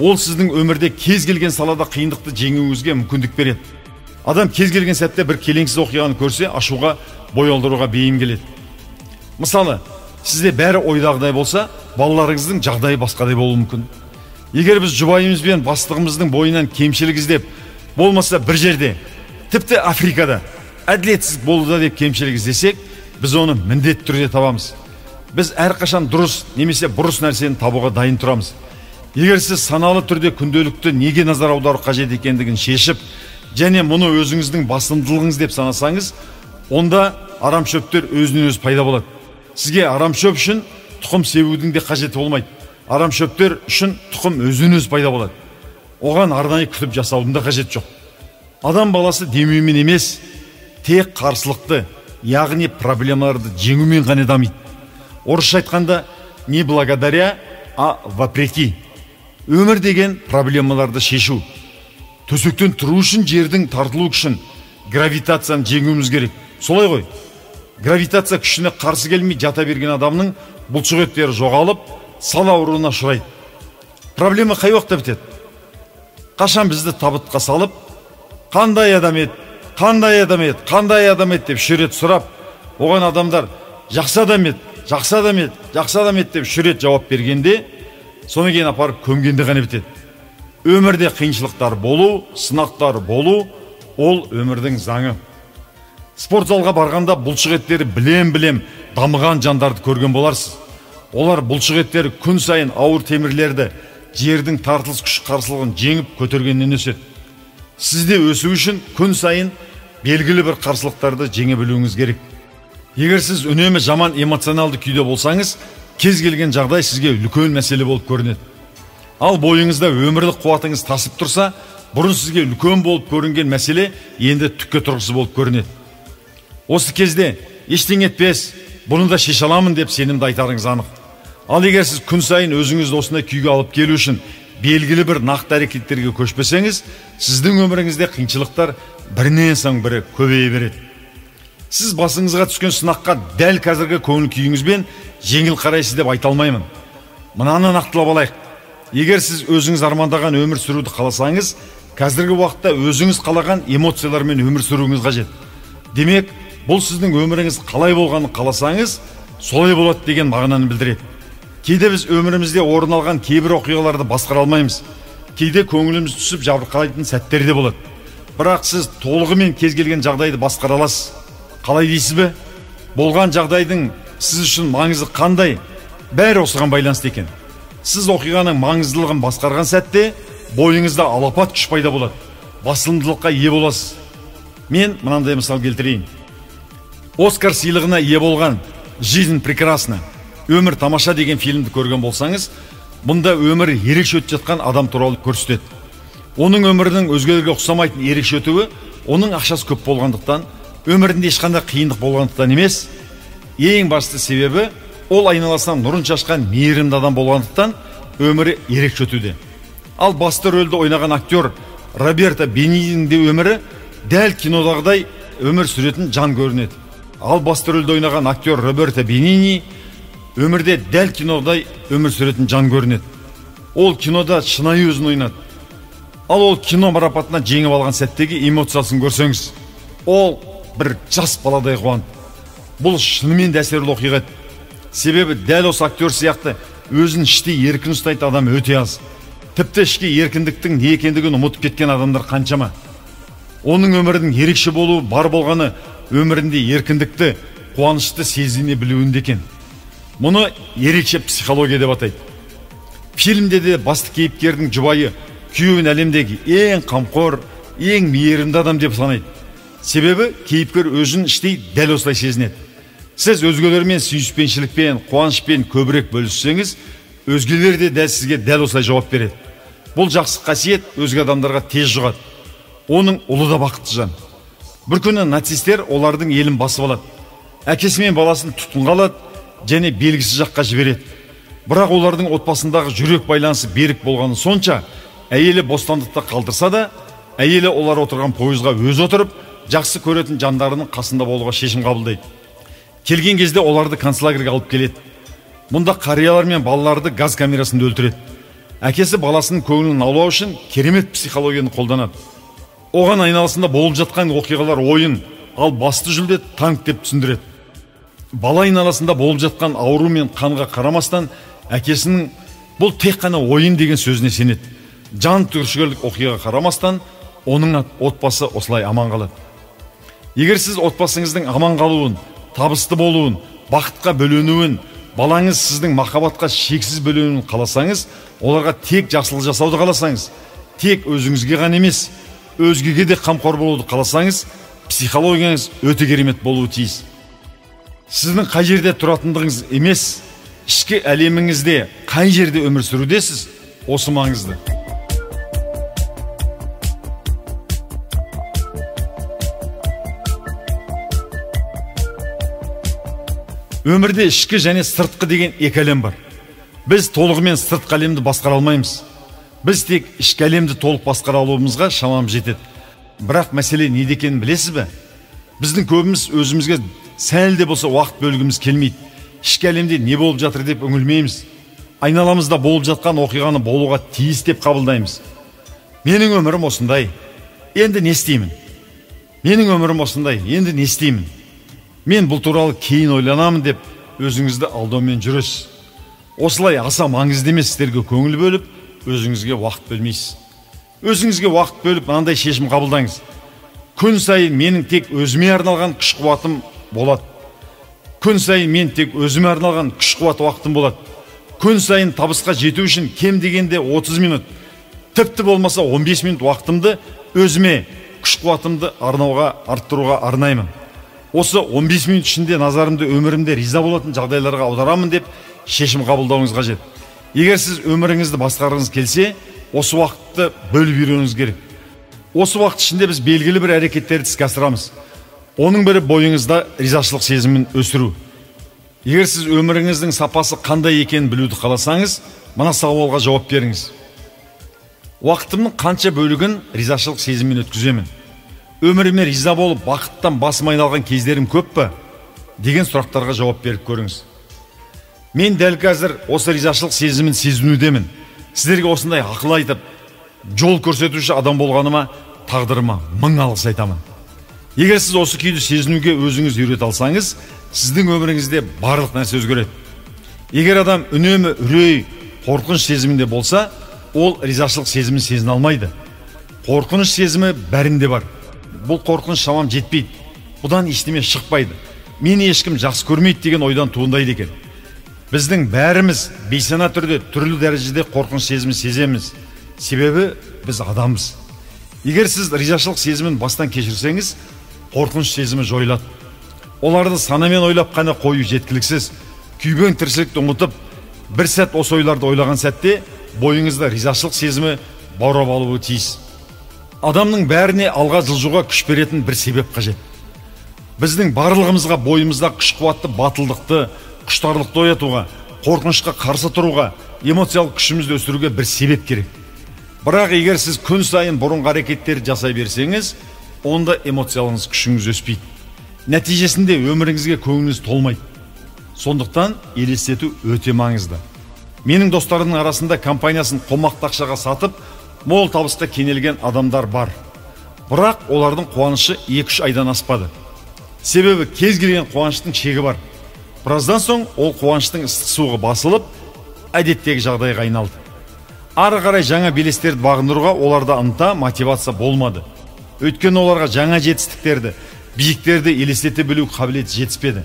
Speaker 1: Ол сіздің өмірде кез келген салада қиындықты жеңуіңізге мүмкіндік береді. Адам кез келген сәтте бір келеңсіз оқиғаны көрсе, ашуға, бой алдыруға бейім келеді. Мысалы, сізде бәрі ойдағыдай болса, балаларыңыздың жағдайы басқадай болуы мүмкін. Егер біз жұбайымыз бен бастығымыздың бойынан кемшілік іздеп, болмаса бір жерде, тіпті Африкада әділетсіздік болуда деп кемшілік іздесек, біз оны міндетті түрде табамыз. Біз әрқашан дұрыс немесе бұрыс нәрсені табуға дайын тұрамыз. Егер сіз саналы түрде күнделікті неге назар аудару қажет екендігін шешіп, және мұны өзіңіздің басымдылығыңыз деп санасаңыз, онда арамшөптер өзінен өзі пайда болады. Сізге арамшөп үшін тұқым себудің де қажеті болмайды. Арамшөптер үшін тұқым өзінен өзі пайда болады. Оған арнайы күтіп жасаудың да қажет жоқ. Адам баласы демеумен емес, тек қарсылықты, яғни проблемаларды жеңумен ғана дамиды. Орысша айтқанда, не благодаря, а вопреки. Өмір деген проблемаларды шешу. Төсектен тұру үшін жердің тартылу күшін, гравитацияны жеңуіміз керек. Солай ғой. Гравитация күшіне қарсы келмей жата берген адамның бұлшық еттері жоғалып, сал ауруына ұшырайды. Проблема қай уақытта бітеді? Қашан бізді табытқа салып, қандай адам еді, қандай адам еді, қандай адам еді деп шүрет сұрап, оған адамдар жақсы адам еді, жақсы адам еді, жақсы адам еді деп шүрет жауап бергенде, соны кейін апарып көмгенде ғана бітеді. Өмірде қиыншылықтар болу, сынақтар болу, ол өмірдің заңы. Спорт залға барғанда бұлшық еттері білем дамыған жандарды көрген боларсыз. Олар бұлшық еттері күн сайын ауыр темірлерді, жердің тартылыс күш қарсылығын жеңіп көтергеннен өседі. Сізде өсу үшін күн сайын белгілі бір қарсылықтарды жеңе білуіңіз керек. Егер сіз үнемі жаман эмоционалды күйде болсаңыз, кез келген жағдай сізге үлкен мәселе болып көрінеді. Ал бойыңызда өмірлік қуатыңыз тасып тұрса, бұрын сізге үлкен болып көрінген мәселе енді түкке тұрғысыз болып көрінеді. Осы кезде ештеңе етпес, бұны да шеше аламын деп сенімді айтарыңыз анық. Ал егер сіз күн сайын өзіңізді осындай күйге алып келу үшін белгілі бір нақты әрекеттерге көшпесеңіз, сіздің өміріңізде қиыншылықтар бірінен соң бірі көбейе береді. Сіз басыңызға түскен сынаққа дәл қазіргі көңіл күйіңізбен жеңіл қарайсыз деп айта алмаймын. Мынаны нақтылап алайық. Егер сіз өзіңіз армандаған өмір сүруді қаласаңыз, қазіргі уақытта өзіңіз қалаған эмоциялармен өмір сүруіңіз қажет. Демек, бұл сіздің өміріңіз қалай болғанын қаласаңыз, солай болады деген мағынаны білдіреді. Кейде біз өмірімізде орын алған кейбір оқиғаларды басқара алмаймыз. Кейде көңіліміз түсіп жабырқайтын сәттер де болады. Бірақ сіз толығымен кез келген жағдайды басқара аласыз. Қалай дейсіз бе? Болған жағдайдың сіз үшін маңызы қандай? Бәрі осыған байланысты екен. Сіз оқиғаның маңыздылығын басқарған сәтте бойыңызда алапат күш пайда болады. Басымдылыққа ие боласыз. Мен мынандай мысал келтірейін. Оскар сыйлығына ие болған «Жизнь прекрасна», «Өмір тамаша» деген фильмді көрген болсаңыз, бұнда өмір ерекше өтіп жатқан адам туралы көрсетеді. Оның өмірінің өзгелерге ұқсамайтын ерекше өтуі, оның ақшасы көп болғандықтан, өмірінде ешқандай қиындық болғандықтан емес, ең басты себебі ол айналасынан нұрын шашқан мейірімді адам болғандықтан өмірі ерекше өтуде. Ал басты рөлді ойнаған актер Роберто Бениньдің де өмірі дәл кинодағыдай өмір сүретін жан көрінеді. Ал басты рөлде ойнаған актер Роберто Бенини өмірде дәл кинодағыдай өмір сүретін жан көрінеді. Ол кинода шынайы өзін ойнады. Ал ол кино марапатына жеңіп алған сәттегі эмоциясын көрсеңіз, ол бір жас баладай қуанды. Бұл шынымен де әсерлі оқиға еді. Себебі дәл осы актер сияқты өзін іштей еркін ұстайтын адам өте аз. Тіпті ішкі еркіндіктің не екендігін ұмытып кеткен адамдар қаншама. Оның өмірінің ерекше болуы бар болғаны өмірінде еркіндікті, қуанышты сезіне білуінде екен. Мұны ерекше психология деп атайды. Фильмде де басты кейіпкердің жұбайы күйеуін әлемдегі ең қамқор, ең мейірімді адам деп санайды. Себебі кейіпкер өзін іштей дәл осылай сезінеді. Сіз өзгелермен сүйіспеншілікпен, қуанышпен көбірек бөліссеңіз, өзгелер де дәл сізге дәл осылай жауап береді. Бұл жақсы қасиет өзге адамдарға тез жұғады. Оның ұлы да бақытты жан. Бір күні нацистер олардың елін басып алады. Әкесі мен баласын тұтқынға алады және белгісіз жаққа жібереді. Бірақ олардың отбасындағы жүрек байланысы берік болғаны сонша, әйелі бостандықта қалдырса да, әйелі олар отырған пойызға өзі отырып, жақсы көретін жандарының қасында болуға шешім қабылдайды. Келген кезде оларды концлагерге алып келеді. Мұнда қариялар мен балаларды газ камерасында өлтіреді. Әкесі баласының көңілін аулау үшін керемет психологияны қолданады. Оған айналасында болып жатқан оқиғалар ойын, ал басты жүлде танк деп түсіндіреді. Бала айналасында болып жатқан ауру мен қанға қарамастан, әкесінің бұл тек қана ойын деген сөзіне сенеді. Жан түршігерлік оқиғаға қарамастан, оның отбасы осылай аман қалады. Егер сіз отбасыңыздың аман қалуын, табысты болуын, бақытқа бөленуін, балаңыз сіздің махаббатқа шексіз бөленуін қаласаңыз, оларға тек жақсылық жасауды қаласаңыз, тек өзіңізге ғана емес, өзгеге де қамқор болуды қаласаңыз, психологияңыз өте керемет болуы тиіс. Сіздің қай жерде тұратындығыңыз емес, ішкі әлеміңізде қай жерде өмір сүрудесіз, осы маңызды. Өмірде ішкі және сыртқы деген екі әлем бар. Біз толығымен сыртқы әлемді басқара алмаймыз. Біз тек ішкі әлемді толық басқара алуымызға шамамыз жетеді. Бірақ мәселе неде екенін білесіз бе? Біздің көбіміз өзімізге сәл де болса уақыт бөлгіміз келмейді. Ішкі әлемде не болып жатыр деп үңілмейміз. Айналамызда болып жатқан оқиғаны болуға тиіс деп қабылдаймыз. Менің өмірім осындай, енді не істеймін? Менің өмірім осындай, енді не істеймін? Мен бұл туралы кейін ойланамын деп өзіңізді алдаумен жүресіз. Осылай аса маңызды емес істерге көңіл бөліп, өзіңізге уақыт бөлмейсіз. Өзіңізге уақыт бөліп, мынандай шешім қабылдаңыз. Күн сайын менің тек өзіме арналған күш-қуатым болады. Күн сайын мен тек өзіме арналған күш-қуат уақытым болады. Күн сайын табысқа жету үшін кем дегенде 30 минут, тіпті болмаса 15 минут уақытымды өзіме күш-қуатымды арттыруға арнаймын. Осы 15 минут ішінде назарымды өмірімде риза болатын жағдайларға аударамын деп шешім қабылдауыңыз қажет. Егер сіз өміріңізді басқарғыңыз келсе, осы уақытты бөліп үйренуіңіз керек. Осы уақыт ішінде біз белгілі бір әрекеттерді іске асырамыз. Оның бірі бойыңызда ризашылық сезімін өсіру. Егер сіз өміріңіздің сапасы қандай екенін білуді қаласаңыз, мына сауалға жауап беріңіз. Уақытымның қанша бөлігін ризашылық сезіммен өткіземін? Өміріме риза болып, бақыттан басым айналған кездерім көп пе? Деген сұрақтарға жауап беріп көріңіз. Мен дәл қазір осы ризашылық сезімін сезінудемін. Сіздерге осындай ақыл айтып, жол көрсетуші адам болғаныма, тағдырыма мың алғыс айтамын. Егер сіз осы күйді сезінуге өзіңіз үйрете алсаңыз, сіздің өміріңізде барлық нәрсе өзгереді. Егер адам үнемі үрей, қорқыныш сезімінде болса, ол ризашылық сезімін сезіне алмайды. Қорқыныш сезімі бәрінде бар. Бұл қорқыныш шамам жетпейді. Бұдан ештеме шықпайды. Мені ешкім жақсы көрмейді деген ойдан туындайды екен. Біздің бәріміз бейсана түрде, түрлі дәрежеде қорқыныш сезімін сеземіз. Себебі біз адамбыз. Егер сіз ризашылық сезімін бастан кешірсеңіз, қорқыныш сезімі жойылады. Оларды санамен ойлап қана қою жеткіліксіз. Күйбең тіршілікті ұмытып, бір сәт осы ойларды ойлаған сәтте бойыңызда ризашылық сезімі баурап алуы тиіс. Адамның бәріне алға жылжуға күш беретін бір себеп қажет. Біздің барлығымызға бойымызда күш-қуатты, батылдықты, құштарлықты оятуға, қорқынышқа қарсы тұруға, эмоциялық күшімізді өсіруге бір себеп керек. Бірақ егер сіз күн сайын бұрынғы әрекеттерді жасай берсеңіз, онда эмоцияларыңыз күшіңіз өспейді. Нәтижесінде өміріңізге көңіліңіз толмайды. Сондықтан елестету өте маңызды. Менің достарымның арасында компаниясын қомақты ақшаға сатып, мол табысқа кенелген адамдар бар. Бірақ олардың қуанышы 2-3 айдан аспады. Себебі кез келген қуаныштың шегі бар. Біраздан соң ол қуаныштың ыстық суығы басылып, әдеттегі жағдайға айналды. Ары қарай жаңа белестерді бағындыруға оларда ынта, мотивация болмады. Өйткені оларға жаңа жетістіктерді, биіктерді елестете білу қабілеті жетіспеді.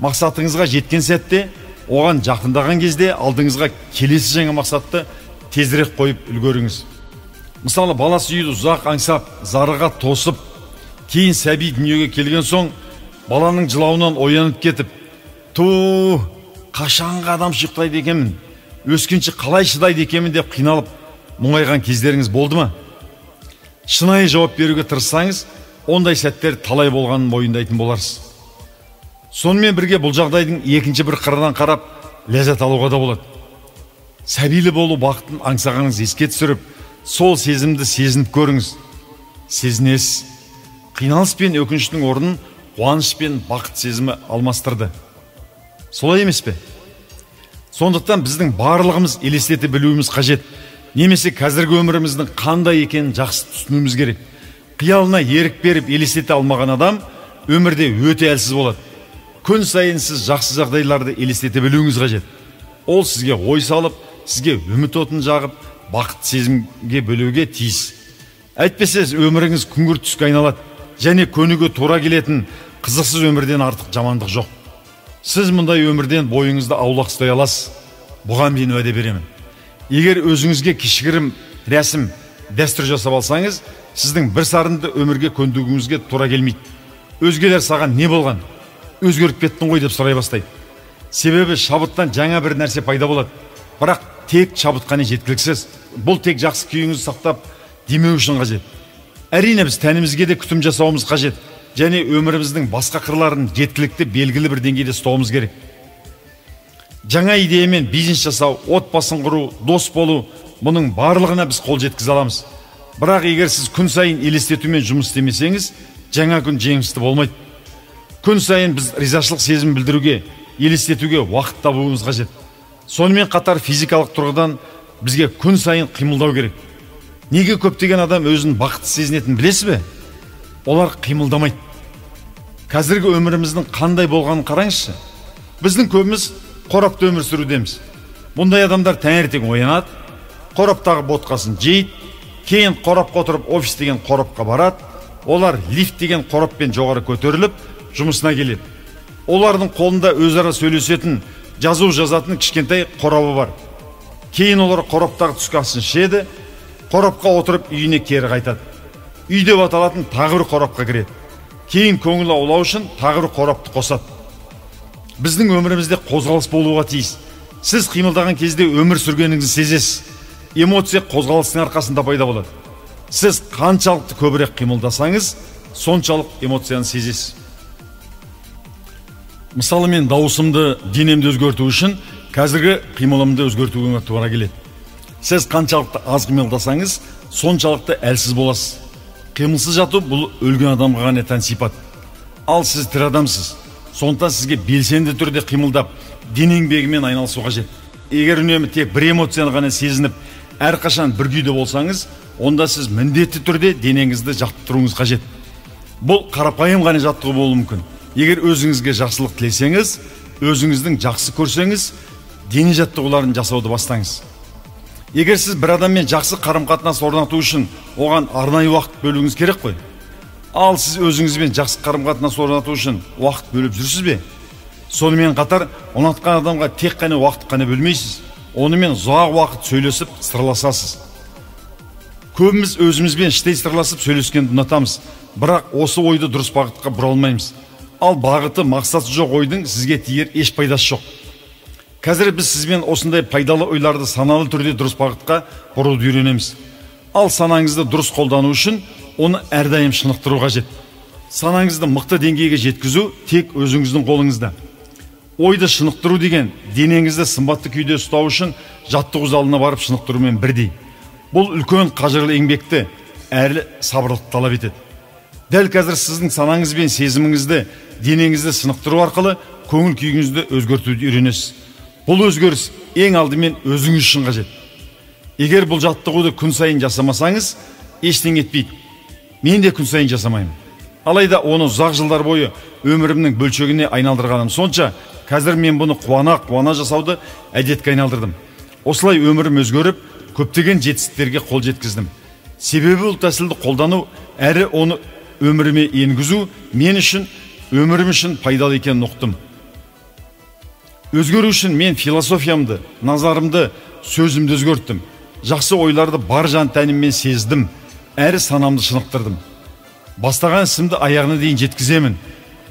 Speaker 1: Мақсатыңызға жеткен сәтте, оған жақындаған кезде алдыңызға келесі жаңа мақсатты тезірек қойып үлгеріңіз. Мысалы, бала сүюді ұзақ аңсап, зарыға тосып, кейін сәби дүниеге келген соң, баланың жылауынан оянып кетіп, қашанға адам шықтайды екенмін, өскенше қалай шыдайды екенмін деп қиналып, мұңайған кездеріңіз болды ма? Шынайы жауап беруге тырыссаңыз, ондай сәттер талай болғанын мойындайтын боларсыз. Сонымен бірге бұл жағдайдың екінші бір қырынан қарап, ләззат алуға да болады. Сәбилі болу бақытын аңсағаныңыз еске түсіріп, сол сезімді сезініп көріңіз. Сезінесіз. Қиналыс пен өкініштің орнын қуаныш пен бақыт сезімі алмастырды. Солай емес пе? Сондықтан біздің барлығымыз елестете білуіміз қажет. Немесе қазіргі өміріміздің қандай екенін жақсы түсінуіміз керек. Қиялына ерік беріп елестете алмаған адам өмірде өте әлсіз болады. Күн сайын сіз жақсы жағдайларды елестете білуіңіз қажет. Ол сізге ой салып, сізге үміт отын жағып, бақыт сезімге бөлуге тиіс. Әйтпесе өміріңіз күңгірт түске айналады, және көнуге тура келетін қызықсыз өмірден артық жамандық жоқ. Сіз мұндай өмірден бойыңызды аулақ ұстай аласыз. Бұған мен уәде беремін. Егер өзіңізге кішігірім рәсім, дәстүр жасап алсаңыз, сіздің бір сарынды өмірге көндігуіңізге тура келмейді. Өзгелер саған не болған? Өзгеріп кеттің ғой деп сұрай бастайды. Себебі шабыттан жаңа бір нәрсе пайда болады. Бірақ тек шабыт қана жеткіліксіз. Бұл тек жақсы күйіңізді сақтап демеу үшін қажет. Әрине біз тәнімізге де күтім жасауымыз қажет, және өміріміздің басқа қырларын жеткілікті белгілі бір деңгейде ұстауымыз керек. Жаңа идеямен бизнес жасау, отбасын құру, дос болу, бұның барлығына біз қол жеткізе аламыз. Бірақ егер сіз күн сайын елестетумен жұмыс істемесеңіз, жаңа күн жеңісті болмайды. Күн сайын біз ризашылық сезім білдіруге, елестетуге уақыт табуымыз қажет. Сонымен қатар физикалық тұрғыдан бізге күн сайын қимылдау керек. Неге көптеген адам өзін бақытты сезінетін білесіз бе? Олар қимылдамайды. Қазіргі өміріміздің қандай болғанын қараңызшы. Біздің көбіміз қорапта өмір сүрудеміз. Бұндай адамдар таңертең оянады, қораптағы ботқасын жейді, кейін қорапқа отырып офис деген қорапқа барады. Олар лифт деген қораппен жоғары көтеріліп, жұмысына келеді. Олардың қолында өзара сөйлесетін, жазу жазатын кішкентай қорабы бар. Кейін олар қораптағы түскі асын ішеді, қорапқа отырып үйіне кері қайтады. Үйде баталатын тағы бір қорапқа кіреді. Кейін көңілі аулау үшін тағы бір қорапты қосады. Біздің өмірімізде қозғалыс болуға тиіс. Сіз қимылдаған кезде өмір сүргеніңізді сезесіз. Эмоция қозғалыстың арқасында пайда болады. Сіз қаншалықты көбірек қимылдасаңыз, соншалық эмоцияны сезесіз. Мысалы, мен дауысымды, денемді өзгерту үшін қазіргі қимылымды өзгертуге тура келеді. Сіз қаншалықты аз қимылдасаңыз, соншалықты әлсіз боласыз. Қимылсыз жату бұл өлген адамға ғана тән сипат. Ал сіз тірі адамсыз. Сондықтан сізге белсенді түрде қимылдап, дене еңбегімен айналысу қажет. Егер үнемі тек бір эмоцияны ғана сезініп, әрқашан бір күйде болсаңыз, онда сіз міндетті түрде денеңізді жаттықтыруыңыз қажет. Бұл қарапайым ғана жаттығу болуы мүмкін. Егер өзіңізге жақсылық тілесеңіз, өзіңіздің жақсы көрсеңіз, дене жаттығуларын жасауды бастаңыз. Егер сіз бір адаммен жақсы қарым-қатынас орнату үшін оған арнайы уақыт бөлуіңіз керек қой. Ал сіз өзіңізбен жақсы қарым-қатынас орнату үшін уақыт бөліп жүрсіз бе? Сонымен қатар, ұнатқан адамға тек қана уақыт қана бөлмейсіз. Онымен ұзақ уақыт сөйлесіп, сырласасыз. Көбіміз өзімізбен іштей сырласып сөйлескенді ұнатамыз, бірақ осы ойды дұрыс бағытқа бұра алмаймыз. Ал бағыты мақсаты жоқ ойдың сізге тиер еш пайдасы жоқ. Қазір біз сізбен осындай пайдалы ойларды саналы түрде дұрыс бағытқа бұруды үйренеміз. Ал санаңызды дұрыс қолдану үшін оны әрдайым шынықтыру қажет. Санаңызды мықты деңгейге жеткізу тек өзіңіздің қолыңызда. Ойды шынықтыру деген денеңізді сымбатты күйде ұстау үшін жаттығу залына барып шынықтырумен бірдей. Бұл үлкен қажырлы еңбекті әрі сабырлықты талап етеді. Дәл қазір сіздің санаңыз бен сезіміңізді, денеңізді сынықтыру арқылы көңіл күйіңізді өзгертуді үйренесіз. Бұл өзгеріс ең алдымен өзіңіз үшін қажет. Егер бұл жаттығуды күн сайын жасамасаңыз, ештеңе етпейді. Мен де күн сайын жасамаймын. Алайда оны ұзақ жылдар бойы өмірімнің бөлшегіне айналдырғаным сонша, қазір мен бұны қуана жасауды әдетке айналдырдым. Осылай өмірім өзгеріп, көптеген жетістіктерге қол жеткіздім. Себебі бұл тәсілді қолдану, әрі оны өміріме енгізу мен үшін, өмірім үшін пайдалы екенін ұқтым. Өзгеру үшін мен философиямды, назарымды, сөзімді өзгерттім. Жақсы ойларды бар жан тәніммен сездім, әрі санамды шынықтырдым. Бастаған ісімді аяғына дейін жеткіземін.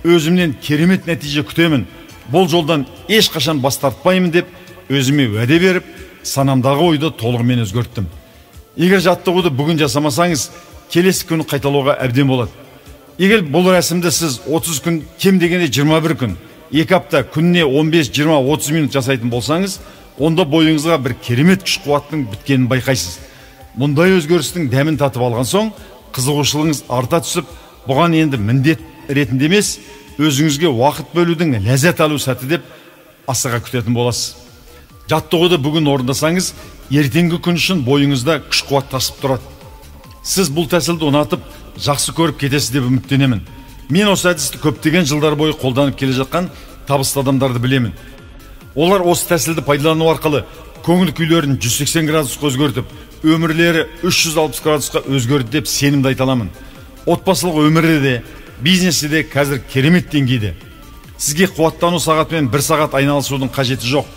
Speaker 1: Өзімнен керемет нәтиже күтемін. Бұл жолдан ешқашан бас тартпаймын деп өзіме уәде беріп, санамдағы ойды толығымен өзгерттім. Егер жаттығуды бүгін жасамасаңыз, келесі күні қайталауға әбден болады. Егер бұл рәсімді сіз 30 күн, кем дегенде 21 күн, 2 апта күніне 15, 20, 30 минут жасайтын болсаңыз, онда бойыңызға бір керемет күш қуаттың біткенін байқайсыз. Мұндай өзгерістің дәмін татып алған соң, қызығушылығыңыз арта түсіп, бұған енді міндет ретінде емес, өзіңізге уақыт бөлудің ләззат алу сәті деп асыға күтетін боласыз. Жаттығуды бүгін орындасаңыз, ертеңгі күн үшін бойыңызда күш қуат тасып тұрады. Сіз бұл тәсілді ұнатып, жақсы көріп кетесіз деп үміттенемін. Мен осы әдісті көптеген жылдар бойы қолданып келе жатқан табысты адамдарды білемін. Олар осы тәсілді пайдалану арқылы көңіл күйлерін 180 градусқа өзгертіп, өмірлері 360 градусқа өзгерді деп сенімді айта аламын. Отбасылық өмірде де, бизнесте де қазір керемет деңгейде. Сізге қуаттану сағатымен 1 сағат айналысудың қажеті жоқ.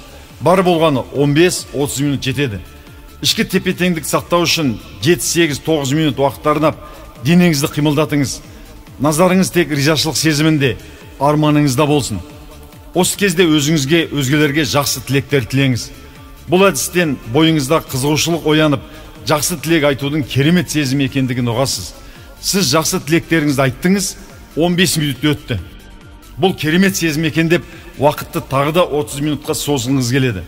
Speaker 1: Бар болғаны 15-30 минут жетеді. Ішкі тепе-теңдік сақтау үшін 7-8-9 минут уақыт арнап, денеңізді қимылдатыңыз. Назарыңыз тек ризашылық сезімінде, арманыңызда болсын. Осы кезде өзіңізге, өзгелерге жақсы тілектер тілеңіз. Бұл әдістен бойыңызда қызығушылық оянып, жақсы тілек айтудың керемет сезім екендігін ұғасыз. Сіз жақсы тілектеріңізді айттыңыз, 15 минут өтті. Бұл керемет сезім екен деп, уақытты тағы да 30 минутқа созғыңыз келеді.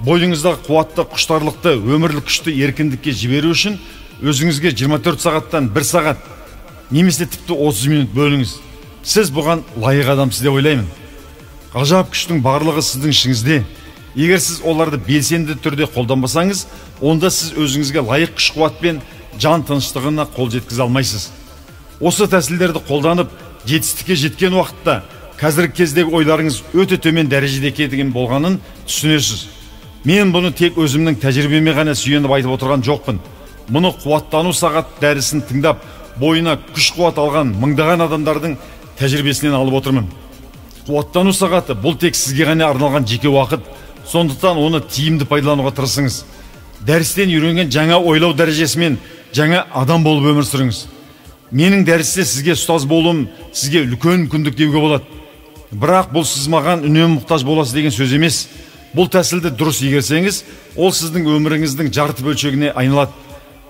Speaker 1: Бойыңызда қуатты, құштарлықты, өмірлік күшті еркіндікке жіберу үшін өзіңізге 24 сағаттан 1 сағат, немесе тіпті 30 минут бөліңіз. Сіз бұған лайық адамсыз деп ойлаймын. Ғажап күштің барлығы сіздің ішіңізде. Егер сіз оларды белсенді түрде қолданбасаңыз, онда сіз өзіңізге лайық күш қуатпен жан тыныштығына қол жеткізе алмайсыз. Осы тәсілдерді қолданып, жетістікке жеткен уақытта қазіргі кездегі ойларыңыз өте төмен дәрежеде екендігін болғанын түсінесіз. Мен бұны тек өзімнің тәжірибеме ғана сүйеніп айтып отырған жоқпын. Мұны қуаттану сағат дәрісін тыңдап, бойына күш қуат алған мыңдаған адамдардың тәжірибесінен алып отырмын. Қуаттану сағаты бұл тек сізге ғана арналған жеке уақыт, сондықтан оны тиімді пайдалануға тырысыңыз. Дәрістен үйренген жаңа ойлау дәрежесімен жаңа адам болып өмір сүріңіз. Менің дәрісте сізге ұстаз болуым сізге үлкен мүмкіндік деуге болады. Бірақ бұл сіз маған үнемі мұқтаж боласыз деген сөз емес. Бұл тәсілді дұрыс игерсеңіз, ол сіздің өміріңіздің жарты бөлшегіне айналады.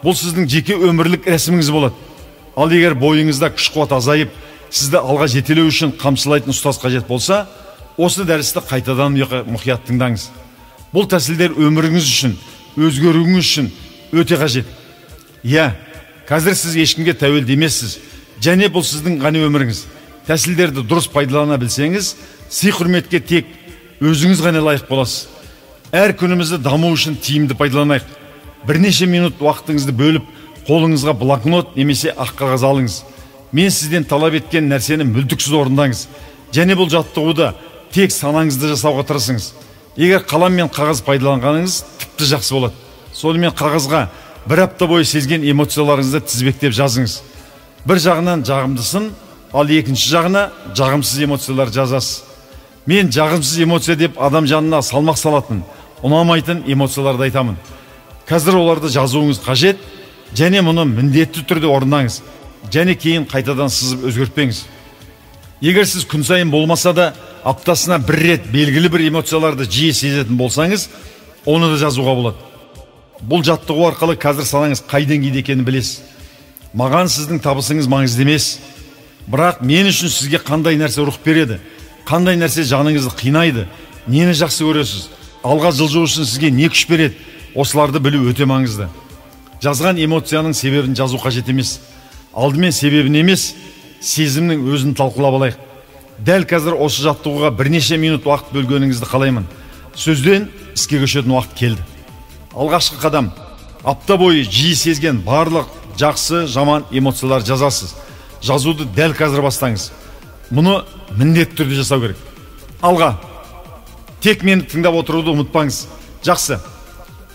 Speaker 1: Бұл сіздің жеке өмірлік рәсіміңіз болады. Ал егер бойыңызда күш қуат азайып, сізді алға жетелеу үшін қамшылайтын ұстаз қажет болса, осы дәрісті қайтадан мұқият тыңдаңыз. Бұл тәсілдер өміріңіз үшін, өзгеруіңіз үшін өте қажет. Иә, қазір сіз ешкімге тәуелді емессіз, және бұл сіздің ғана өміріңіз. Тәсілдерді дұрыс пайдалана білсеңіз, сый-құрметке тек өзіңіз ғана лайық боласыз. Әр күнімізді даму үшін тиімді пайдаланайық. Бірнеше минут уақытыңызды бөліп, қолыңызға блокнот немесе ақ қағаз алыңыз. Мен сізден талап еткен нәрсені мүлтіксіз орындаңыз. Және бұл жаттығуды тек санаңызды жасауға тырысыңыз. Егер қалам мен қағаз пайдаланғаныңыз тіпті жақсы болады. Сонымен қағазға 1 апта бойы сезген эмоцияларыңызды тізбектеп жазыңыз. Бір жағынан жағымдысын, ал екінші жағына жағымсыз эмоциялар жазасыз. Мен жағымсыз эмоция деп адам жанына салмақ салатын, ұнамайтын эмоцияларды айтамын. Қазір оларды жазуыңыз қажет, және мұны міндетті түрде орындаңыз, және кейін қайтадан сызып өзгертпеңіз. Егер сіз күн сайын болмаса да, аптасына 1 рет белгілі бір эмоцияларды жиі сезетін болсаңыз, оны да жазуға болады. Бұл жаттығу арқылы қазір санаңыз қай деңгейде екенін білесіз. Маған сіздің табысыңыз маңызды емес. Бірақ мен үшін сізге қандай нәрсе рух береді, қандай нәрсе жаныңызды қинайды, нені жақсы көресіз, алға жылжу үшін сізге не күш береді, осыларды білу өте маңызды. Жазған эмоцияның себебін жазу қажет емес. Алдымен себебін емес, сезімнің өзін талқылап алайық. Дәл қазір осы жаттығуға бірнеше минут уақыт бөлгеніңізді қалаймын. Сөзден іске көшетін уақыт келді. Алғашқы қадам. Апта бойы жиі сезген барлық жақсы, жаман эмоциялар жазасыз. Жазуды дәл қазір бастаңыз. Мұны міндетті түрде жасау керек. Алға. Тек мені тыңдап отыруды ұмытпаңыз. Жақсы.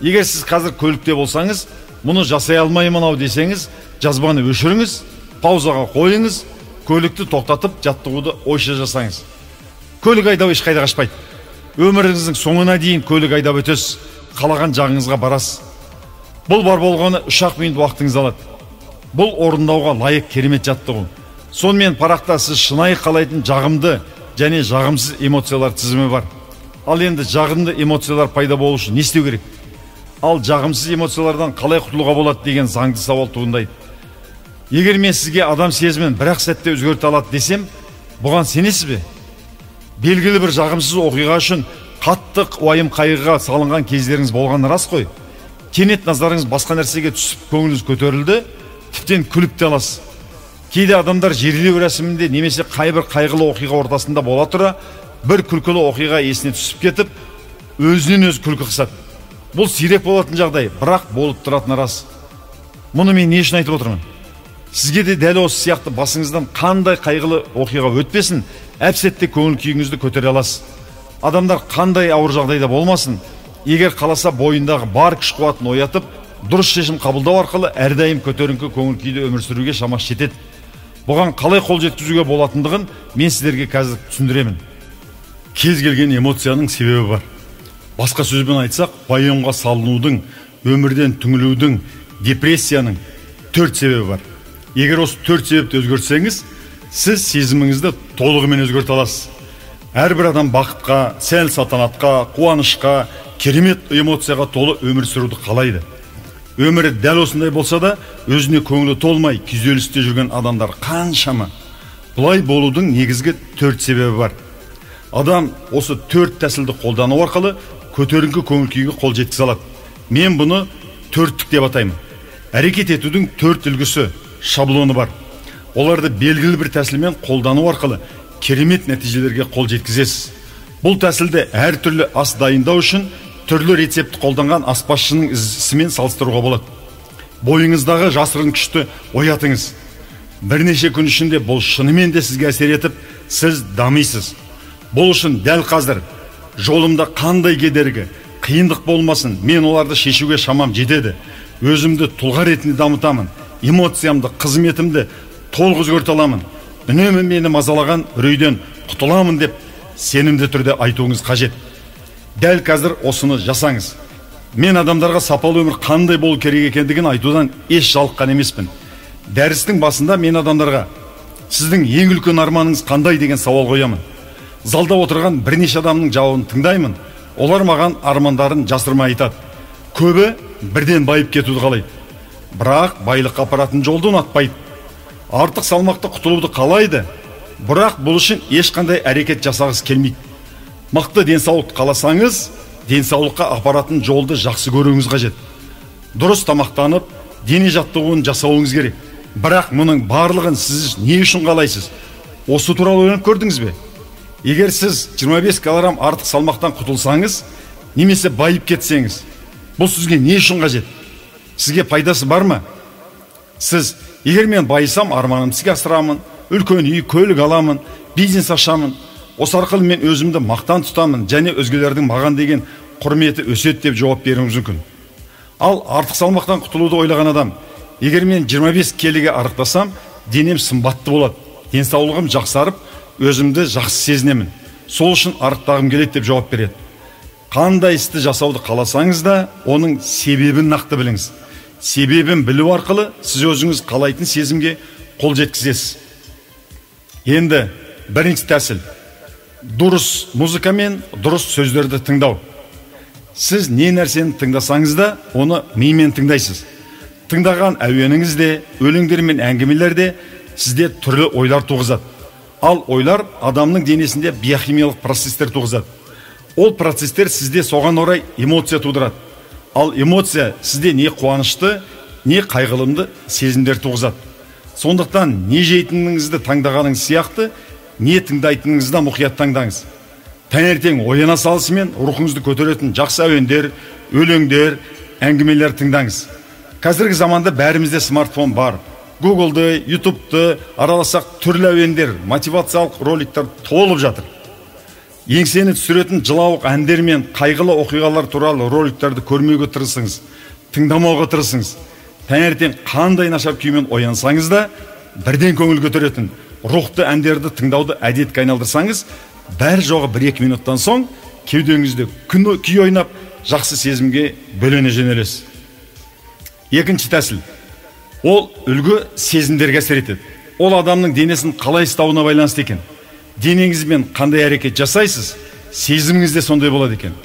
Speaker 1: Егер сіз қазір көлікте болсаңыз, мұны жасай алмаймын ау десеңіз, жазбаны өшіріңіз, паузаға қойыңыз, көлікті тоқтатып, жаттығуды ойша жасаңыз. Көлік айдау ешқайда қашпайды. Өміріңіздің соңына дейін көлік айдап өтесіз, қалаған жағыңызға барасыз. Бұл бар болғаны 3 минут уақытыңыз алады. Бұл орындауға лайық керемет жаттығу. Сонымен парақта сіз шынайы қалайтын жағымды және жағымсыз эмоциялар тізімі бар. Ал енді жағымды эмоциялар пайда болу үшін не істеу керек? Ал жағымсыз эмоциялардан қалай құтылуға болады деген заңды сауал туындайды. Егер мен сізге адам сезімін бір-ақ сәтте өзгерте алады десем, бұған сенесіз бе? Белгілі бір жағымсыз оқиға үшін қатты уайым қайғыға салынған кездеріңіз болғаны рас қой. Кенет назарыңыз басқа нәрсеге түсіп, көңіліңіз көтерілді, тіптен күліп те аласыз. Кейде адамдар жерлеу рәсімінде немесе қайбір қайғылы оқиға ортасында бола тұра, бір күлкілі оқиға есіне түсіп кетіп, өзінен өзі күлкі қысады. Бұл сирек болатын жағдай, бірақ болып тұратыны рас. Мұны мен не үшін айтып отырмын? Сізге де дәл осы сияқты басыңыздан қандай қайғылы оқиға өтпесін, әп-сәтте көңіл күйіңізді көтере аласыз. Адамдар қандай ауыр жағдайда болмасын, егер қаласа бойындағы бар күш қуатын оятып, дұрыс шешім қабылдау арқылы әрдайым көтеріңкі көңіл күйде өмір сүруге шамасы жетеді. Бұған қалай қол жеткізуге болатындығын мен сіздерге қазір түсіндіремін. Кез келген эмоцияның себебі бар. Басқа сөзбен айтсақ, байымға салынудың, өмірден түңілудің, депрессияның 4 себебі бар. Егер осы 4 себепті өзгертсеңіз, сіз сезіміңізді толығымен өзгерте аласыз. Әрбір адам бақытқа, сәл салтанатқа, қуанышқа, керемет эмоцияға толы өмір сүруді қалайды. Өмірі дәл осындай болса да, өзіне көңілі толмай, күйзелісте жүрген адамдар қаншама. Бұлай болудың негізгі 4 себебі бар. Адам осы 4 тәсілді қолдану арқылы көтеріңкі көңіл күйге қол жеткізе алады. Мен бұны 4-тік деп атаймын. Әрекет етудің 4 үлгісі, шаблоны бар. Оларды белгілі бір тәсілмен қолдану арқылы керемет нәтижелерге қол жеткізесіз. Бұл тәсілді әртүрлі ас дайындау үшін түрлі рецепт қолданған аспазшының ісімен салыстыруға болады. Бойыңыздағы жасырын күшті оятыңыз. Бірнеше күн ішінде бұл шынымен де сізге әсер етіп, сіз дамисыз. Бұл үшін дәл қазір жолымда қандай кедергі, қиындық болмасын, мен оларды шешуге шамам жетеді. Өзімді тұлға ретінде дамытамын, эмоциямды, қызметімді толық өзгерте аламын. Үнемі мені мазалаған үрейден құтыламын деп сенімді түрде айтуыңыз қажет. Дәл қазір осыны жасаңыз. Мен адамдарға сапалы өмір қандай болу керек екендігін айтудан еш жалыққан емеспін. Дәрістің басында мен адамдарға сіздің ең үлкен арманыңыз қандай деген сауал қоямын. Залда отырған бірнеше адамның жауабын тыңдаймын. Олар маған армандарын жасырмай айтады. Көбі бірден байып кетуді қалайды. Бірақ байлыққа апаратын жолды ұнатпайды. Артық салмақты құтылуды қалайды. Бірақ бұл үшін ешқандай әрекет жасағысы келмейді. Мықты денсаулық қаласаңыз, денсаулыққа апаратын жолды жақсы көруіңіз қажет. Дұрыс тамақтанып, дене жаттығуын жасауыңыз керек. Бірақ мұның барлығын сіз не үшін қалайсыз? Осы туралы ойланып көрдіңіз бе? Егер сіз 25 килограмм артық салмақтан құтылсаңыз, немесе байып кетсеңіз, бұл сізге не үшін қажет? Сізге пайдасы бар ма? Сіз, егер мен байысам, арманымды іске асырамын, үлкен үй, көлік аламын, бизнес ашамын, осы арқылы мен өзімді мақтан тұтамын, және өзгелердің маған деген құрметі өседі деп жауап беруіңіз мүмкін. Ал артық салмақтан құтылуды ойлаған адам, егер мен 25 келіге арықтасам, денем сымбатты болады, денсаулығым жақсарып, өзімді жақсы сезінемін. Сол үшін арықтағым келеді деп жауап береді. Қандай істі жасауды қаласаңыз да, оның себебін нақты біліңіз. Себебін білу арқылы сіз өзіңіз қалайтын сезімге қол жеткізесіз. Енді бірінші тәсіл. Дұрыс музыка мен дұрыс сөздерді тыңдау. Сіз не нәрсені тыңдасаңыз да, оны мимен тыңдайсыз. Тыңдаған әуеніңізде, өлеңдер мен әңгімелерде сізде түрлі ойлар туғызады. Ал ойлар адамның денесінде биохимиялық процестер туғызады. Ол процестер сізде соған орай эмоция тудырады. Ал эмоция сізде не қуанышты, не қайғылымды сезімдер туғызады. Сондықтан не жейтініңізді таңдағаныңыз сияқты, не тыңдайтыныңызды мұқият таңдаңыз. Таңертең ояна салысымен рухыңызды көтеретін жақсы әуендер, өлеңдер, әңгімелер тыңдаңыз. Қазіргі заманда бәрімізде смартфон бар. Google'ды, YouTube'ды араласақ түрлі әуендер, мотивациялық роликтер толып жатыр. Еңсені түсіретін жылауық әндер мен қайғылы оқиғалар туралы роликтерді көрмеуге тырысыңыз, тыңдамауға тырысыңыз. Таңертең қандай нашар күймен оянсаңыз да, бірден көңіл көтеретін рухты әндерді тыңдауды әдетке айналдырсаңыз, бәр жоғы 1-2 минуттан соң кеудеңізде күй ойнап, жақсы сезімге бөлене жөнелесіз. Екінші тәсіл. Ол үлгі сезімдерге әсер етеді. Ол адамның денесін қалай ұстауына байланысты екен. Денеңізбен қандай әрекет жасайсыз, сезіміңіз де сондай болады екен.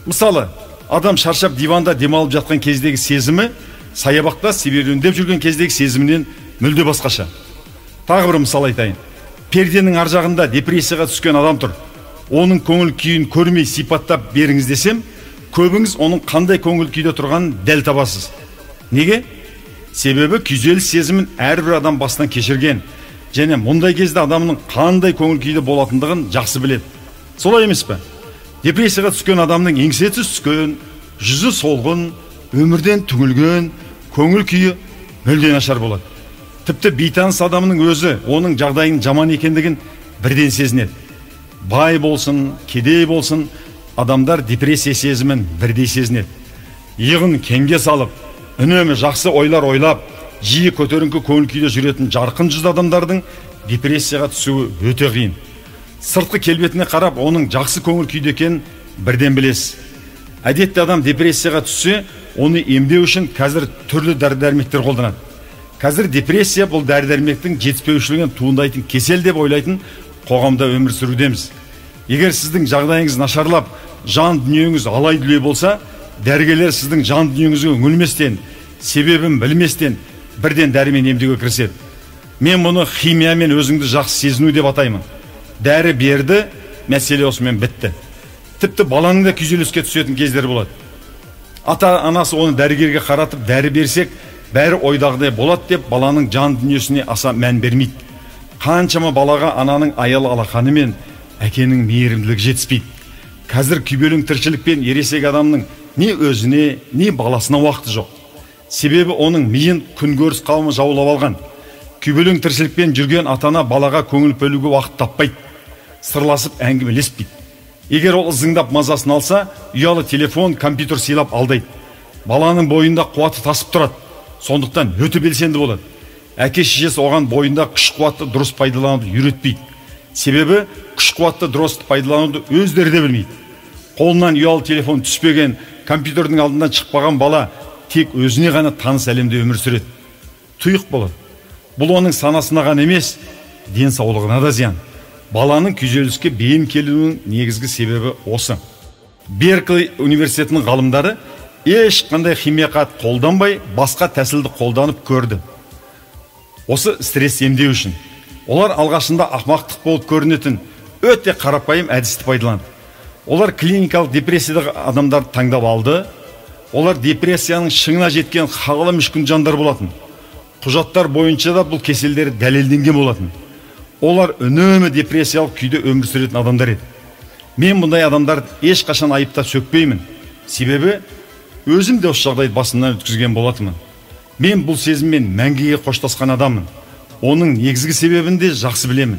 Speaker 1: Мысалы, адам шаршап диванда демалып жатқан кездегі сезімі, саябақта серуендеп жүрген кездегі сезімінен мүлде басқаша. Тағы бір мысал айтайын. Перденің ар жағында депрессияға түскен адам тұр. Оның көңіл күйін көрмей сипаттап беріңіз десем, көбіңіз оның қандай көңіл күйде тұрғанын дәл табасыз. Неге? Себебі күйзеліс сезімін әрбір адам бастан кешірген, және мұндай кезде адамның қандай көңіл күйде болатындығын жақсы біледі. Солай емес пе? Депрессияға түскен адамның еңсесі түскен, жүзі солғын, өмірден түңілген, көңіл күйі мүлде нашар болады. Тіпті бейтаныс адамның өзі оның жағдайының жаман екендігін бірден сезінеді. Бай болсын, кедей болсын, адамдар депрессия сезімін бірдей сезінеді. Иығын кеңге салып, үнемі жақсы ойлар ойлап, жиі көтеріңкі көңіл күйде жүретін жарқын жүзді адамдардың депрессияға түсуі өте қиын. Сыртқы келбетіне қарап, оның жақсы көңіл күйде екенін бірден білесіз. Әдетте адам депрессияға түссе, оны емдеу үшін қазір түрлі дәрі-дәрмектер қолданады. Қазір депрессия бұл дәрі-дәрмектің жетіспеушілігінен туындайтын кесел деп ойлайтын қоғамда өмір сүрудеміз. Егер сіздің жағдайыңыз нашарлап, жан дүниеңіз алай-дүлей болса, дәрігерлер сіздің жан дүниеңізге үңілместен, себебін білместен бірден дәрімен емдеуге кіріседі. Мен мұны химиямен өзіңді жақсы сезіну деп атаймын. Дәрі берді, мәселе осымен бітті. Тіпті баланың да күйзеліске түсетін кездер болады. Ата-анасы оны дәрігерге қаратып дәрі берсек, бәрі ойдағыдай болады деп баланың жан дүниесіне аса мән бермейді. Қаншама балаға ананың аялы алақаны мен әкенің мейірімділігі жетіспейді. Қазір күйбелең тіршілікпен ересек адамның не өзіне, не баласына уақыты жоқ. Себебі оның миын күнкөріс қауымы жаулап алған. Күйбелең тіршілікпен жүрген атана балаға көңіл бөлуге уақыт таппайды. Сырласып әңгімелеспейді. Егер ол ызыңдап мазасын алса, ұялы телефон, компьютер сыйлап алдайды. Баланың бойында қуаты тасып тұрады. Сондықтан өте белсенді болады. Әке шешесі оған бойында күш-қуатты дұрыс пайдалануды үйретпейді. Себебі күш-қуатты дұрыс пайдалануды өздері де білмейді. Қолынан ұялы телефон түспеген, компьютердің алдынан шықпаған бала тек өзіне ғана таныс әлемде өмір сүреді. Тұйық болады. Бұл оның санасына ғана емес, денсаулығына да зиян. Баланың күйзеліске бейім келуінің негізгі себебі осы. Беркли университетінің ғалымдары ешқандай химиякат қолданбай, басқа тәсілді қолданып көрді. Осы стресс емдеу үшін. Олар алғашында ақмақтық болып көрінетін өте қарапайым әдісті пайдаланды. Олар клиникалық депрессиядағы адамдарды таңдап алды. Олар депрессияның шыңына жеткен хағылы мүшкін жандар болатын. Құжаттар бойынша да бұл кеселдері дәлелденген болатын. Олар үнемі депрессиялық күйде өмір сүретін адамдар еді. Мен бұндай адамдарды ешқашан айыптап сөкпеймін. Себебі өзім де осы жағдайды басымнан өткізген болатынмын. Мен бұл сезіммен мәңгіге қоштасқан адаммын. Оның негізгі себебін де жақсы білемін.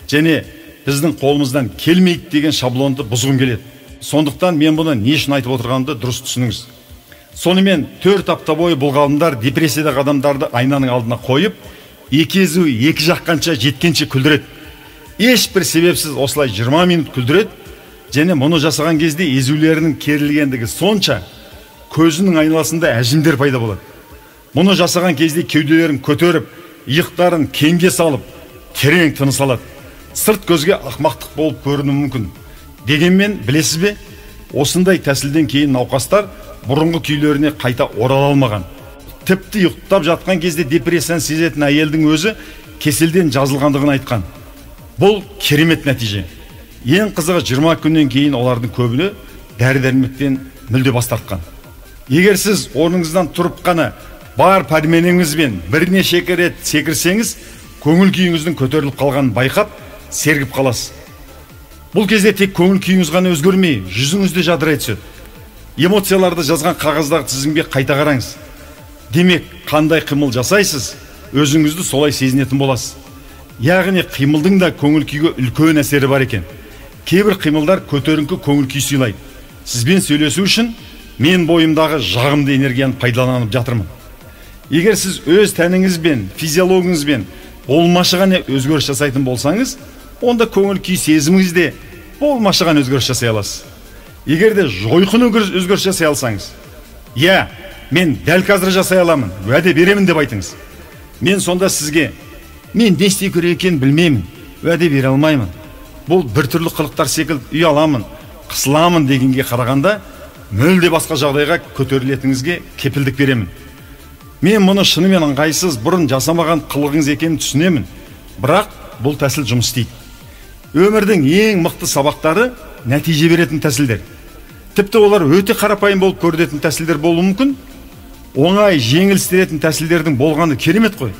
Speaker 1: Және біздің қолымыздан келмейді деген шаблонды бұзғым келеді. Сондықтан мен бұны не үшін айтып отырғанымды дұрыс түсініңіз. Сонымен 4 апта бойы бұл ғалымдар депрессиядағы адамдарды айнаның алдына қойып, екі езу екі жаққанша жеткенше күлдіреді. Ешбір себепсіз осылай 20 минут күлдіреді. Және мұны жасаған кезде езулерінің керілгендігі сонша, көзінің айналасында әжімдер пайда болады. Мұны жасаған кезде кеуделерін көтеріп, иықтарын кеңге салып, терең тыныс алады. Сырт көзге ақмақтық болып көрінуі мүмкін. Дегенмен, білесіз бе, осындай тәсілден кейін науқастар бұрынғы күйлеріне қайта орала алмаған. Тіпті ұйықтап жатқан кезде депрессияны сезетін әйелдің өзі кеселден жазылғандығын айтқан. Бұл керемет нәтиже. Ең қызығы 20 күннен кейін олардың көбіне дәрі-дәрмектен мүлде бас тартқан. Егер сіз орныңыздан тұрып қана бар пәрменіңізбен бірнеше рет секірсеңіз, көңіл күйіңіздің көтеріліп қалғанын байқап, сергіп қаласыз. Бұл кезде тек көңіл күйіңіз ғана өзгермей, жүзіңізде жадырай түседі. Эмоцияларды жазған қағаздағы тізімге қайта қараңыз. Демек, қандай қимыл жасайсыз, өзіңізді солай сезінетін боласыз. Яғни қимылдың да көңіл күйге үлкен әсері бар екен. Кейбір қимылдар көтеріңкі көңіл күй сыйлайды. Сізбен сөйлесу үшін мен бойымдағы жағымды энергияны пайдаланып жатырмын. Егер сіз өз тәніңізбен, физиологыңызбен болмашы ғана өзгеріс жасайтын болсаңыз, онда көңіл күй сезіміңізде болмашы ғана өзгеріс жасай аласыз. Егер де жойқын өзгеріс жасай алсаңыз, мен дәл қазір жасай аламын, уәде беремін деп айтыңыз. Мен сонда сізге, мен не істеу керек екенін білмеймін, уәде бере алмаймын. Бұл біртүрлі қылықтар секілді ұяламын, қысыламын дегенге қарағанда, мүлде басқа жағдайға көтерілетіңізге кепілдік беремін. Мен мұны шынымен ыңғайсыз бұрын жасамаған қылығыңыз екенін түсінемін, бірақ бұл тәсіл жұмыс істейді. Өмірдің ең мықты сабақтары нәтиже беретін тәсілдер. Тіпті олар өте қарапайым болып көрінетін тәсілдер болуы мүмкін. Оңай, жеңіл істелетін тәсілдердің болғаны керемет қой.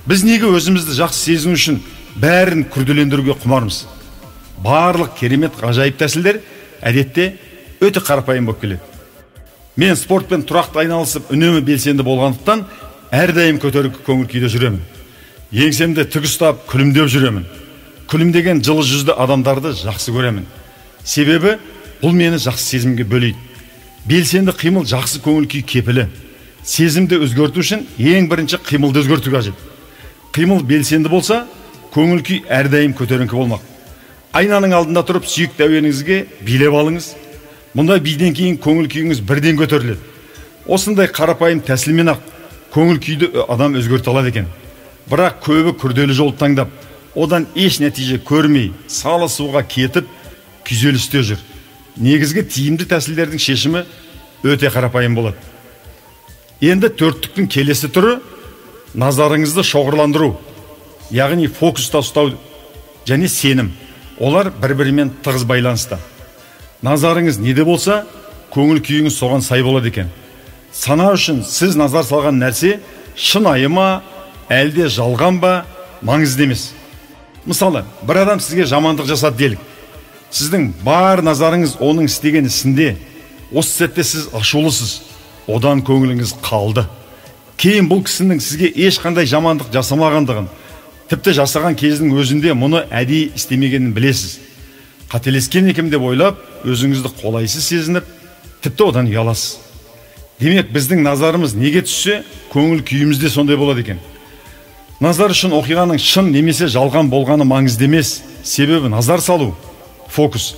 Speaker 1: Біз неге өзімізді жақсы сезіну үшін бәрін күрделендіруге құмармыз? Барлық керемет ғажайып тәсілдер әдетте өте қарапайым болып келеді. Мен спортпен тұрақты айналысып, үнемі белсенді болғандықтан, әрдайым көтеріңкі көңіл күйде жүремін. Еңсемде тік ұстап, күлімдеп жүремін. Күлімдеген жылы жүзді адамдарды жақсы көремін. Себебі бұл мені жақсы сезімге бөлейді. Белсенді қимыл жақсы көңіл күй кепілі. Сезімді өзгерту үшін ең бірінші қимылды өзгерту қажет. Қимыл белсенді болса, көңіл күй әрдайым көтеріңкі болмақ. Айнаның алдында тұрып, сүйікті әуеніңізге билеп алыңыз. Мұнда биден кейін көңіл күйіңіз бірден көтеріледі. Осындай қарапайым тәсілмен ақ көңіл күйді адам өзгерте алады екен. Бірақ көбі күрделі жол таңдап, одан еш нәтиже көрмей, салы суға кетіп, күйзелісте жүр. Негізгі тиімді тәсілдердің шешімі өте қарапайым болады. Енді төрттіктің келесі түрі назарыңызды шоғырландыру, яғни фокуста ұстау және сенім. Олар бір-бірімен тығыз байланысты. Назарыңыз неде болса, көңіл күйіңіз соған сай болады екен. Сана үшін сіз назар салған нәрсе шынайы ма, әлде жалған ба, маңызды емес. Мысалы, бір адам сізге жамандық жасады делік. Сіздің бар назарыңыз оның істеген ісінде, осы сәтте сіз ашулысыз, одан көңіліңіз қалды. Кейін бұл кісінің сізге ешқандай жамандық жасамағандығын, тіпті жасаған кездің өзінде мұны әдейі істемегенін білесіз. Қателескен екем деп ойлап, өзіңізді қолайсыз сезініп, тіпті одан ұяласыз. Демек, біздің назарымыз неге түссе, көңіл күйімізде сондай болады екен. Назар үшін оқиғаның шын немесе жалған болғаны маңызды емес. Себебі назар салу, фокус,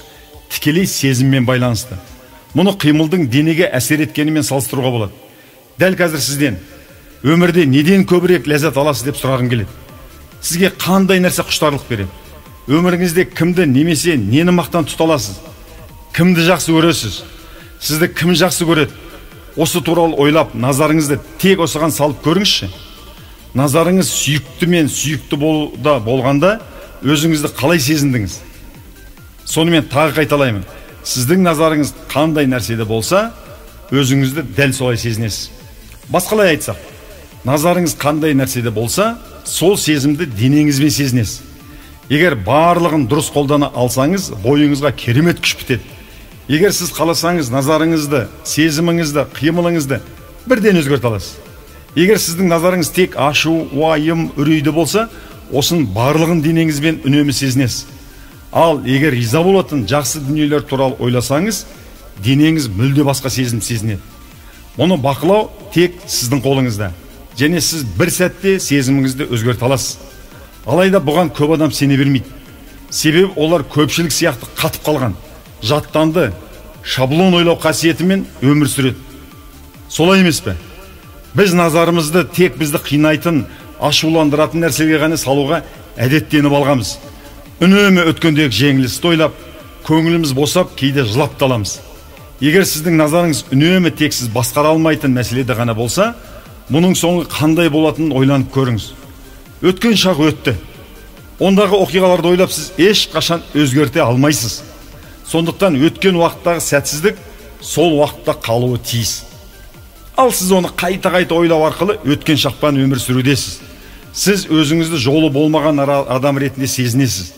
Speaker 1: тікелей сезіммен байланысты. Мұны қимылдың денеге әсер еткенімен салыстыруға болады. Дәл қазір сізден өмірде неден көбірек ләззат аласыз деп сұрағым келеді. Сізге қандай нәрсе құштарлық береді? Өміріңізде кімді немесе нені мақтан тұта аласыз? Кімді жақсы көресіз? Сізді кім жақсы көреді? Осы туралы ойлап, назарыңызды тек осыған салып көріңізші. Назарыңыз сүйікті мен сүйікті болғанда өзіңізді қалай сезіндіңіз? Сонымен тағы қайталаймын. Сіздің назарыңыз қандай нәрседе болса, өзіңізді дәл солай сезінесіз. Басқалай айтсақ, назарыңыз қандай нәрседе болса, сол сезімді денеңізбен сезінесіз. Егер барлығын дұрыс қолдана алсаңыз, бойыңызға керемет күш бітеді. Егер сіз қаласаңыз, назарыңызды, сезіміңізді, қимылыңызды бірден өзгерте аласыз. Егер сіздің назарыңыз тек ашу, уайым, үрейді болса, осын барлығын денеңізбен үнемі сезінесіз. Ал егер риза болатын жақсы дүниелер туралы ойласаңыз, денеңіз мүлде басқа сезім сезінеді. Оны бақылау тек сіздің қолыңызда. Және сіз бір сәтте сезіміңізді өзгерте аласыз. Алайда бұған көп адам сене бермейді. Себебі олар көпшілік сияқты қатып қалған, жаттанды, шаблон ойлау қасиетімен өмір сүреді. Солай емес пе? Біз назарымызды тек бізді қинайтын, ашуландыратын нәрсеге ғана салуға әдеттеніп алғанбыз. Үнемі өткендегі жеңілісті ойлап, көңіліміз босап, кейде жылап та аламыз. Егер сіздің назарыңыз үнемі тек сіз басқара алмайтын мәселеде ғана болса, мұның соңы қандай болатынын ойланып көріңіз. Өткен шақ өтті. Ондағы оқиғаларды ойлап сіз ешқашан өзгерте алмайсыз. Сондықтан өткен уақыттағы сәтсіздік сол уақытта қалуы тиіс. Ал сіз оны қайта ойлау арқылы өткен шақпан өмір сүрудесіз. Сіз өзіңізді жолы болмаған адам ретінде сезінесіз.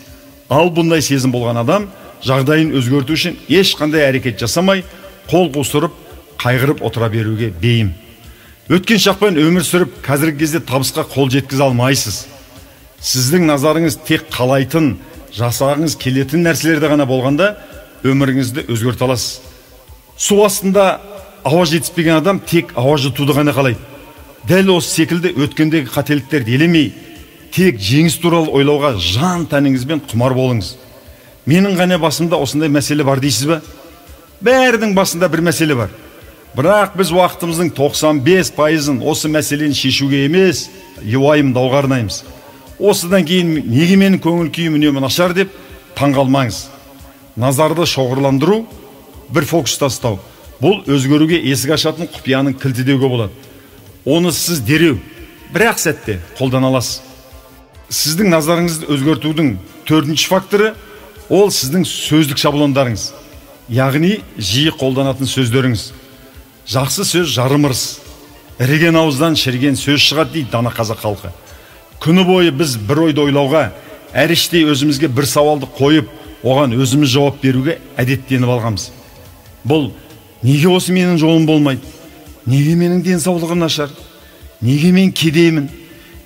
Speaker 1: Ал бұндай сезім болған адам жағдайын өзгерту үшін ешқандай әрекет жасамай, қол қусырып, қайғырып отыра беруге бейім. Өткен шақпан өмір сүріп, қазіргі кезде табысқа қол жеткізе алмайсыз. Сіздің назарыңыз тек қалайтын, жасағыңыз келетін нәрселерде ғана болғанда өміріңізді өзгерте аласыз. Су астында ауа жетіспеген адам тек ауа жұтуды ғана қалайды. Дәл осы секілді өткендегі қателіктерді елемей, тек жеңіс туралы ойлауға жан тәніңізбен құмар болыңыз. Менің ғана басымда осындай мәселе бар дейсіз бе? Бәрінің басында бір мәселе бар. Бірақ біз уақытымыздың 95%-ын осы мәселені шешуге емес, уайымдауға арнаймыз. Осыдан кейін неге менің көңіл күйім үнемі нашар деп таңғалмаңыз. Назарды шоғырландыру, бір фокуста ұстау. Бұл өзгеруге есік ашатын құпияның кілті деуге болады. Оны сіз дереу, бір-ақ сәтте қолдана аласыз. Сіздің назарыңызды өзгертудің төртінші факторы ол сіздің сөздік шаблондарыңыз. Яғни жиі қолданатын сөздеріңіз. Жақсы сөз жарым ырыс. Іріген ауыздан шіріген сөз шығады дейді дана қазақ халқы. Күні бойы біз бір ойды ойлауға, әр іштей өзімізге бір сауалды қойып, оған өзіміз жауап беруге әдеттеніп алғанбыз. Бұл неге осы менің жолым болмайды? Неге менің денсаулығым нашар? Неге мен кедеймін?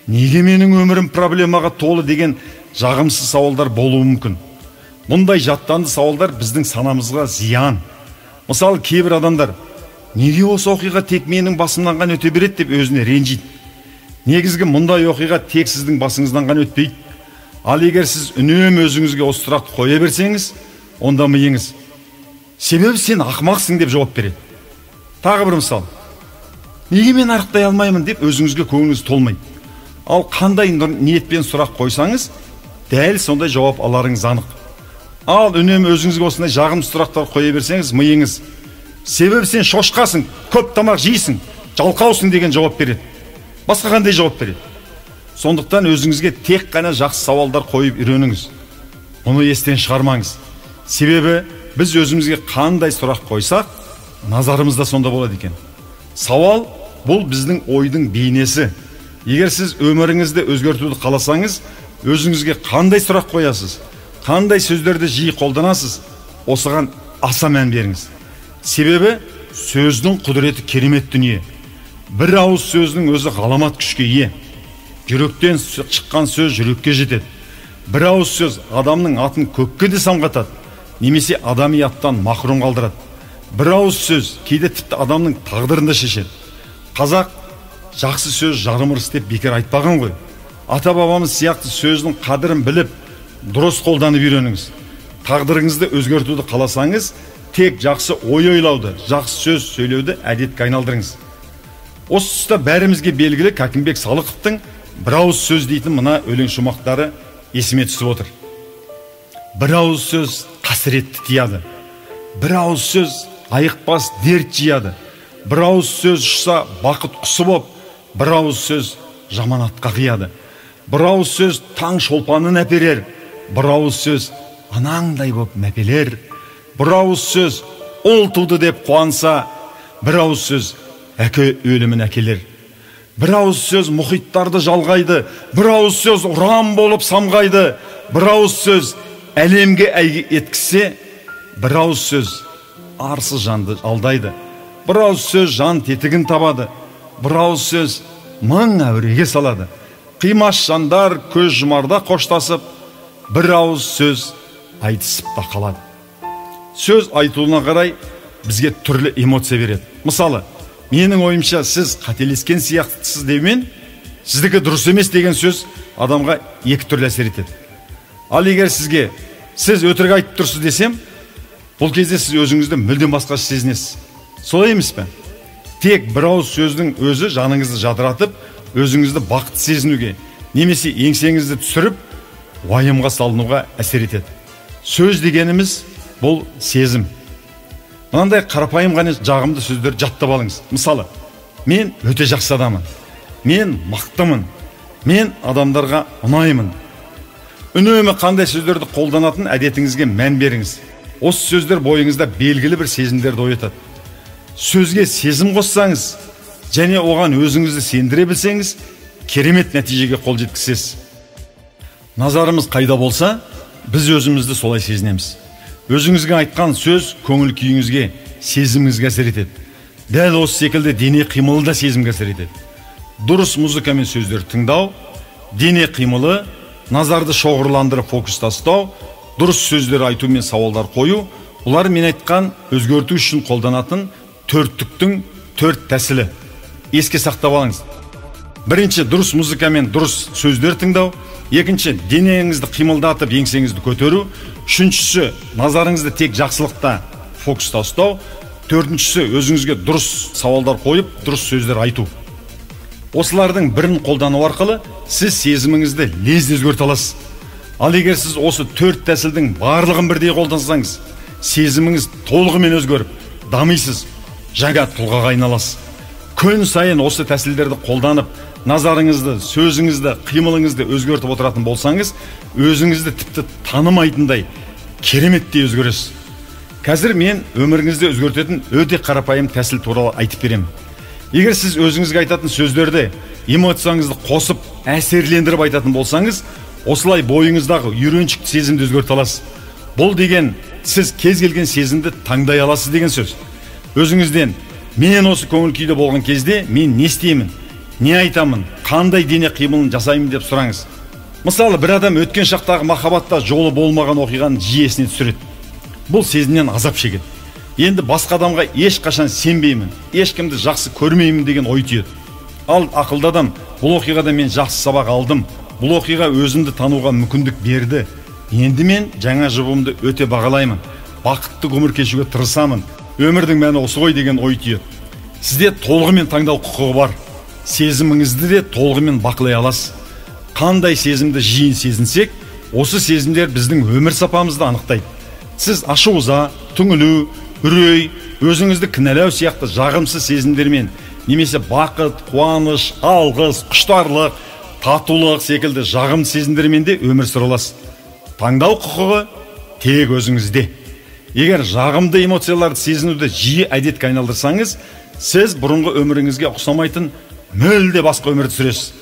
Speaker 1: Неге менің өмірім проблемаға толы деген жағымсыз сауалдар болуы мүмкін. Мұндай жаттанды сауалдар біздің санамызға зиян. Мысалы, кейбір адамдар неге осы оқиға тек менің басымнан ғана өте береді деп өзіне ренжиді. Негізгі мұндай оқиға тек сіздің басыңыздан ғана өтпейді. Ал егер сіз үнемі өзіңізге осы сұрақты қоя берсеңіз, онда миыңыз себебі сен ақымақсың деп жауап береді. Тағы бір мысал. Неге мен арықтай алмаймын деп өзіңізге көңіліңіз толмайды. Ал қандай ниетпен сұрақ қойсаңыз, дәл сондай жауап аларыңыз анық. Ал үнемі өзіңізге осындай жағымсыз сұрақтар қоя берсеңіз, миыңыз себебі сен шошқасың, көп тамақ жейсің, жалқаусың деген жауап береді. Басқа қандай жауап береді? Сондықтан өзіңізге тек қана жақсы сауалдар қойып үйреніңіз. Оны естен шығармаңыз. Себебі біз өзімізге қандай сұрақ қойсақ, назарымызда сонда болады екен. Сауал бұл біздің ойдың бейнесі. Егер сіз өміріңізді өзгертуді қаласаңыз, өзіңізге қандай сұрақ қоясыз, қандай сөздерді жиі қолданасыз, осыған аса мән беріңіз. Себебі сөздің құдіреті керемет дүние. Бір ауыз сөздің өзі ғаламат күшке ие. Жүректен шыққан сөз жүрекке жетеді. Бір ауыз сөз адамның атын көкке де самғатады, немесе адами аттан махрұм қалдырады. Бір ауыз сөз кейде тіпті адамның тағдырын да шешеді. Қазақ жақсы сөз жарым ырыс деп бекер айтпаған ғой. Ата бабамыз сияқты сөздің қадірін біліп, дұрыс қолданып үйреніңіз. Тағдырыңызды өзгертуді қаласаңыз, тек жақсы ой ойлауды, жақсы сөз сөйлеуді әдетке айналдырыңыз. Осы тұста бәрімізге белгілі Кәкімбек Салықовтың бір ауыз сөз дейтін мына өлең шумақтары есіме түсіп отыр. Бір ауыз сөз қасіретті тияды. Бір ауыз сөз айықпас дерт жияды. Бір ауыз сөз ұшса бақыт құсы боп, бір ауыз сөз жаманатқа қияды. Бір ауыз сөз таң шолпанын әперер, бір ауыз сөз анаңдай боп мәпелер. Бір ауыз сөз ол туды деп қуанса, бір ауыз сөз әке өлімін әкелер. Бір ауыз сөз мұхиттарды жалғайды, бір ауыз сөз ұран болып самғайды. Бір ауыз сөз әлемге әйгі еткісе, бір ауыз сөз арсыз жанды алдайды. Бір ауыз сөз жан тетігін табады, бір ауыз сөз мың әуреге салады. Қимас жандар көз жұмарда қоштасып, бір ауыз сөз айтысып та қалады. Сөз айтуына қарай бізге түрлі эмоция береді. Мысалы, менің ойымша сіз қателескен сияқтысыз деумен, сіздікі дұрыс емес деген сөз адамға екі түрлі әсер етеді. Ал егер сізге сіз өтірік айтып тұрсыз десем, бұл кезде сіз өзіңізді мүлдем басқаша сезінесіз. Солай емес пе? Тек бір ауыз сөздің өзі жаныңызды жадыратып, өзіңізді бақытты сезінуге, немесе еңсеңізді түсіріп, уайымға салынуға әсер етеді. Сөз дегеніміз бұл сезім. Мынандай қарапайым ғана жағымды сөздер жаттап алыңыз. Мысалы, мен өте жақсы адамын, мен мықтымын, мен адамдарға ұнаймын. Үнемі қандай сөздерді қолданатын әдетіңізге мән беріңіз. Осы сөздер бойыңызда белгілі бір сезімдерді оятады. Сөзге сезім қоссаңыз, және оған өзіңізді сендіре білсеңіз, керемет нәтижеге қол жеткізесіз. Назарымыз қайда болса, біз өзімізді солай сезінеміз. Өзіңізге айтқан сөз көңіл күйіңізге, сезіміңізге әсер етеді. Дәл осы секілді дене қимылы да сезімге әсер етеді. Дұрыс музыка мен сөздер тыңдау, дене қимылы, назарды шоғырландырып фокуста ұстау, дұрыс сөздер айту мен сауалдар қою, олар мен айтқан өзгерту үшін қолданатын төрттіктің 4 тәсілі. Еске сақтап алыңыз. Бірінші, дұрыс музыка мен дұрыс сөздер тыңдау. Екінші, денеңізді қимылдатып еңсеңізді көтеру. Үшіншісі, назарыңызды тек жақсылықта фокуста ұстау. Төртіншісі, өзіңізге дұрыс сауалдар қойып, дұрыс сөздер айту. Осылардың бірін қолдану арқылы сіз сезіміңізді лезде өзгерте аласыз. Ал егер сіз осы 4 тәсілдің барлығын бірдей қолдансаңыз, сезіміңіз толығымен өзгеріп, дамисыз, жаңа тұлғаға айналасыз. Күн сайын осы тәсілдерді қолданып, назарыңызды, сөзіңізді, қимылыңызды өзгертіп отыратын болсаңыз, өзіңізді тіпті танымайтындай кереметтей өзгересіз. Қазір мен өміріңізді өзгертетін өте қарапайым тәсіл туралы айтып беремін. Егер сіз өзіңізге айтатын сөздерді, эмоцияңызды қосып, әсерлендіріп айтатын болсаңыз, осылай бойыңыздағы үйреншікті сезімді өзгерте аласыз. Бұл деген сіз кез келген сезімді таңдай аласыз деген сөз. Өзіңізден, мен осы көңіл күйде болған кезде мен не істеймін, не айтамын, қандай дене қимылын жасаймын деп сұраңыз. Мысалы, бір адам өткен шақтағы махаббатта жолы болмаған оқиғаны жиесіне түсіреді. Бұл сезімнен азап шегеді. Енді басқа адамға ешқашан сенбеймін, ешкімді жақсы көрмеймін деген ой түйеді. Ал ақылды адам, бұл оқиғада мен жақсы сабақ алдым, бұл оқиға өзімді тануға мүмкіндік берді. Енді мен жаңа жұбымды өте бағалаймын, бақытты ғұмыр кешуге тырысамын, өмірдің мәні осы ғой деген ой түйеді. Сізде толығымен таңдау құқығы бар. Сезіміңізді де толығымен бақылай аласыз. Қандай сезімді жиі сезінсек, осы сезімдер біздің өмір сапамызды анықтайды. Сіз ашу-ыза, түңілу, үрей, өзіңізді кінәлау сияқты жағымсыз сезімдермен, немесе бақыт, қуаныш, алғыс, құштарлық, татулық секілді жағымсыз сезімдермен де өмір сүре аласыз. Таңдау құқығы тек өзіңізде. Егер жағымды эмоцияларды сезінуді жиі әдетке айналдырсаңыз, сіз бұрынғы өміріңізге ұқсамайтын мүлде басқа өмірді сүресіз.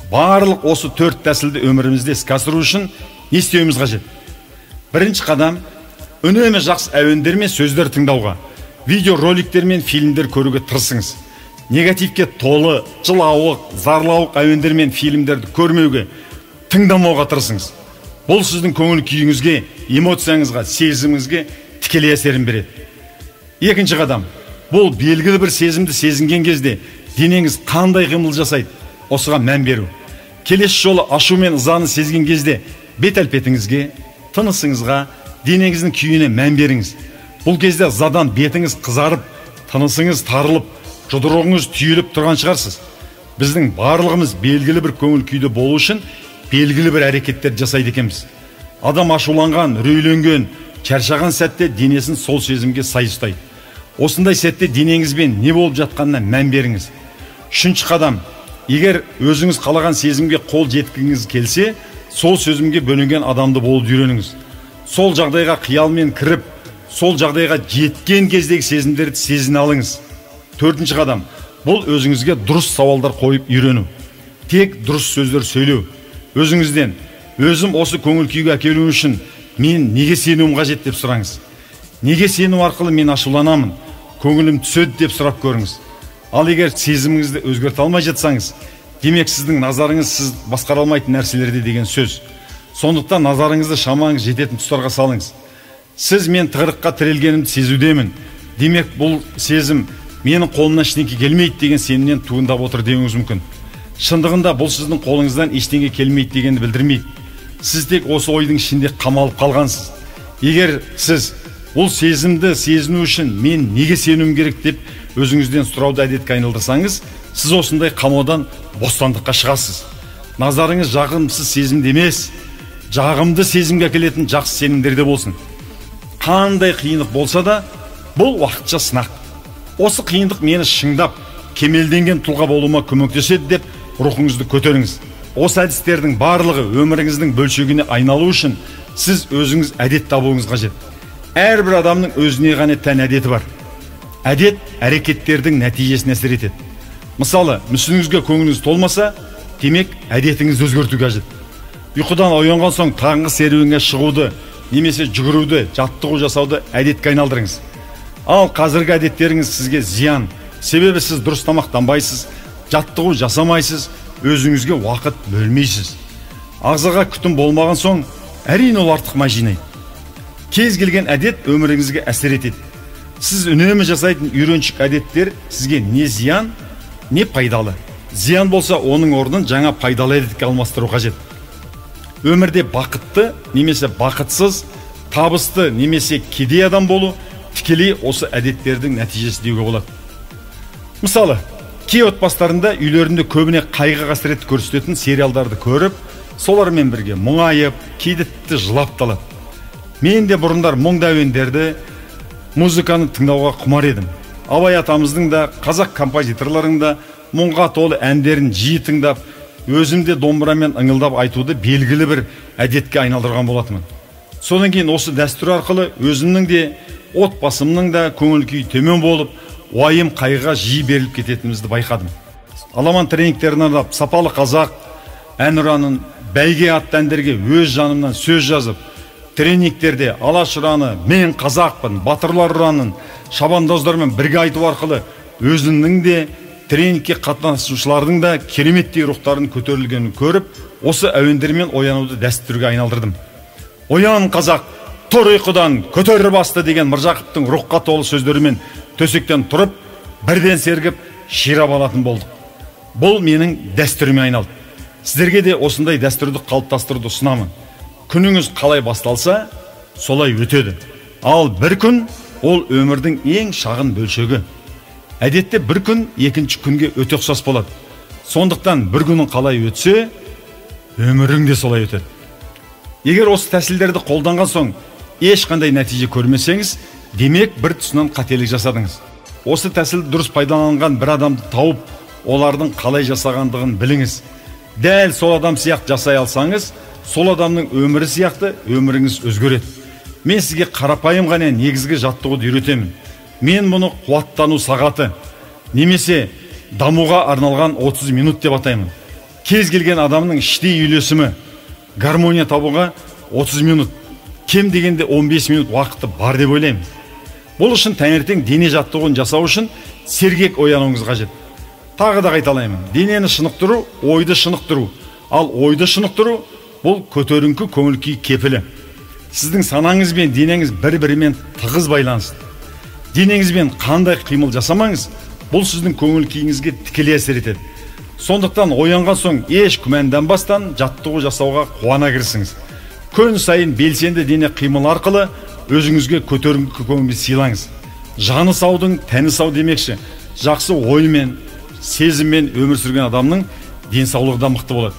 Speaker 1: Барлық осы 4 тәсілді өмірімізде іске асыру үшін не істеуіміз қажет? Бірінші қадам, үнемі жақсы әуендер мен сөздер тыңдауға, видео роликтер мен фильмдер көруге тырысыңыз. Негативке толы, жылауық, зарлауық әуендер мен фильмдерді көрмеуге, тыңдамауға тырысыңыз. Бұл сіздің көңіл күйіңізге, эмоцияңызға, сезіміңізге тікелей әсерін береді. Екінші қадам, бұл белгілі бір сезімді сезінген кезде денеңіз қандай қимыл жасайды, осыған мән беру. Келесі жолы ашу мен ызаны сезген кезде бет-әлпетіңізге, тынысыңызға, денеңіздің күйіне мән беріңіз. Бұл кезде ызадан бетіңіз қызарып, тынысыңыз тарылып, жұдырығыңыз түйіліп тұрған шығарсыз. Біздің барлығымыз белгілі бір көңіл күйде болу үшін белгілі бір әрекеттер жасайды екенбіз. Адам ашуланған, үрейленген, шаршаған сәтте денесін сол сезімге сай ұстайды. Осындай сәтте денеңізбен не болып жатқанына мән беріңіз. Үшінші қадам, егер өзіңіз қалаған сезімге қол жеткіңіз келсе, сол сезімге бөленген адамды болып үйреніңіз. Сол жағдайға қиялмен кіріп, сол жағдайға жеткен кездегі сезімдерді сезіне алыңыз. Төртінші қадам, бұл өзіңізге дұрыс сауалдар қойып үйрену. Тек дұрыс сөздер сөйлеу. Өзіңізден, өзім осы көңіл күйге әкелу үшін мен неге сенуім қажет деп сұраңыз. Неге сену арқылы мен ашуланамын, көңілім түседі деп сұрап көріңіз. Ал егер сезіміңізді өзгерте алмай жатсаңыз, демек сіздің назарыңыз сіз басқара алмайтын нәрселерде деген сөз. Сондықтан назарыңызды шамаңыз жететін тұстарға салыңыз. Сіз мен тығырыққа тірелгенімді сезудемін. Демек бұл сезім менің қолымнан ештеңе келмейді деген сенімнен туындап отыр деуіңіз мүмкін. Шындығында бұл сіздің қолыңыздан ештеңе келмейді дегенді білдірмейді. Сіз тек осы ойдың ішінде қамалып қалғансыз. Егер сіз бұл сезімді сезіну үшін мен неге сенуім керек деп өзіңізден сұрауды әдетке айналдырсаңыз, сіз осындай қамаудан бостандыққа шығасыз. Назарыңыз жағымсыз сезімде емес, жағымды сезімге әкелетін жақсы сенімдерде болсын. Қандай қиындық болса да, бұл уақытша сынақ. Осы қиындық мені шыңдап, кемелденген тұлға болуыма көмектеседі деп рухыңызды көтеріңіз. Осы әдістердің барлығы өміріңіздің бөлшегіне айналу үшін сіз өзіңіз әдет табуыңыз қажет. Әрбір адамның өзіне ғана тән әдеті бар. Әдет әрекеттердің нәтижесіне әсер етеді. Мысалы, мүсініңізге көңіліңіз толмаса, демек әдетіңізді өзгерту қажет. Ұйқыдан оянған соң таңғы серуенге шығуды, немесе жүгіруді, жаттығу жасауды әдетке айналдырыңыз. Ал қазіргі әдеттеріңіз сізге зиян, себебі сіз дұрыс тамақтанбайсыз, жаттығу жасамайсыз, өзіңізге уақыт бөлмейсіз. Ағзаға күтім болмаған соң, әрине ол артық май жинайды. Кез келген әдет өміріңізге әсер етеді. Сіз үнемі жасайтын үйреншік әдеттер сізге не зиян, не пайдалы. Зиян болса, оның орнын жаңа пайдалы әдетке алмастыру қажет. Өмірде бақытты немесе бақытсыз, табысты немесе кедей адам болу тікелей осы әдеттердің нәтижесі деуге болады. Мысалы, кей отбасыларында үйлерінде көбіне қайғы қасіретті көрсететін сериалдарды көріп, солармен бірге мұңайып, кейде тіпті жылап талады. Мен де бұрындар мұң әуендерді, музыканы тыңдауға құмар едім. Абай атамыздың да, қазақ композиторларының да мұңға толы әндерін жиі тыңдап, өзімде домбырамен ыңылдап айтуды белгілі бір әдетке айналдырған болатымын. Содан кейін осы дәстүр арқылы өзімнің де, отбасымның да көңіл күй төмен болып, уайым қайғыға жиі беріліп кететінімізді байқадым. Аламан тренингтерін арнап, сапалы қазақ әнұранын, бәйге атты әндерге өз жанымнан сөз жазып, тренингтерде Алаш ұраны, мен қазақпын, батырлар ұранын шабандоздармен бірге айту арқылы өзімнің де, тренингке қатынасушылардың да кереметтей рухтарын көтерілгенін көріп, осы әуендермен оянуды дәстүрге айналдырдым. Оян қазақ, тұр ұйқыдан, көтер басты деген Міржақыптың рухқа толы сөздерімен төсектен тұрып, бірден сергіп, ширап алатын болдық. Бұл менің дәстүріме айналды. Сіздерге де осындай дәстүрді қалыптастыруды ұсынамын. Күніңіз қалай басталса, солай өтеді. Ал бір күн ол өмірдің ең шағын бөлшегі. Әдетте бір күн екінші күнге өте ұқсас болады. Сондықтан бір күнің қалай өтсе, өмірің де солай өтеді. Егер осы тәсілдерді қолданған соң ешқандай нәтиже көрмесеңіз, демек бір тұсынан қателік жасадыңыз. Осы тәсіл дұрыс пайдаланған бір адамды тауып, олардың қалай жасағандығын біліңіз. Дәл сол адам сияқты жасай алсаңыз, сол адамның өмірі сияқты өміріңіз өзгереді. Мен сізге қарапайым ғана негізгі жаттығуды үйретемін. Мен мұны қуаттану сағаты, немесе дамуға арналған 30 минут деп атаймын. Кез келген адамның іштей үйлесімі, гармония табуға 30 минут, кем дегенде 15 минут уақыты бар деп ойлаймын. Бұл үшін таңертең дене жаттығуын жасау үшін сергек оянуыңыз қажет. Тағы да қайталаймын. Денені шынықтыру, ойды шынықтыру. Ал ойды шынықтыру бұл көтеріңкі көңіл күй кепілі. Сіздің санаңыз бен денеңіз бір-бірімен тығыз байланысты. Денеңізбен қандай қимыл жасамаңыз, бұл сіздің көңіл күйіңізге тікелей әсер етеді. Сондықтан оянған соң еш күмәнданбастан жаттығу жасауға қуана кірісіңіз. Күн сайын белсенді дене қимыл арқылы өзіңізге көтеріңкі көңіл сыйлаңыз. Жаны саудың тәні сау демекші. Жақсы оймен, сезіммен өмір сүрген адамның денсаулығы да мықты болады.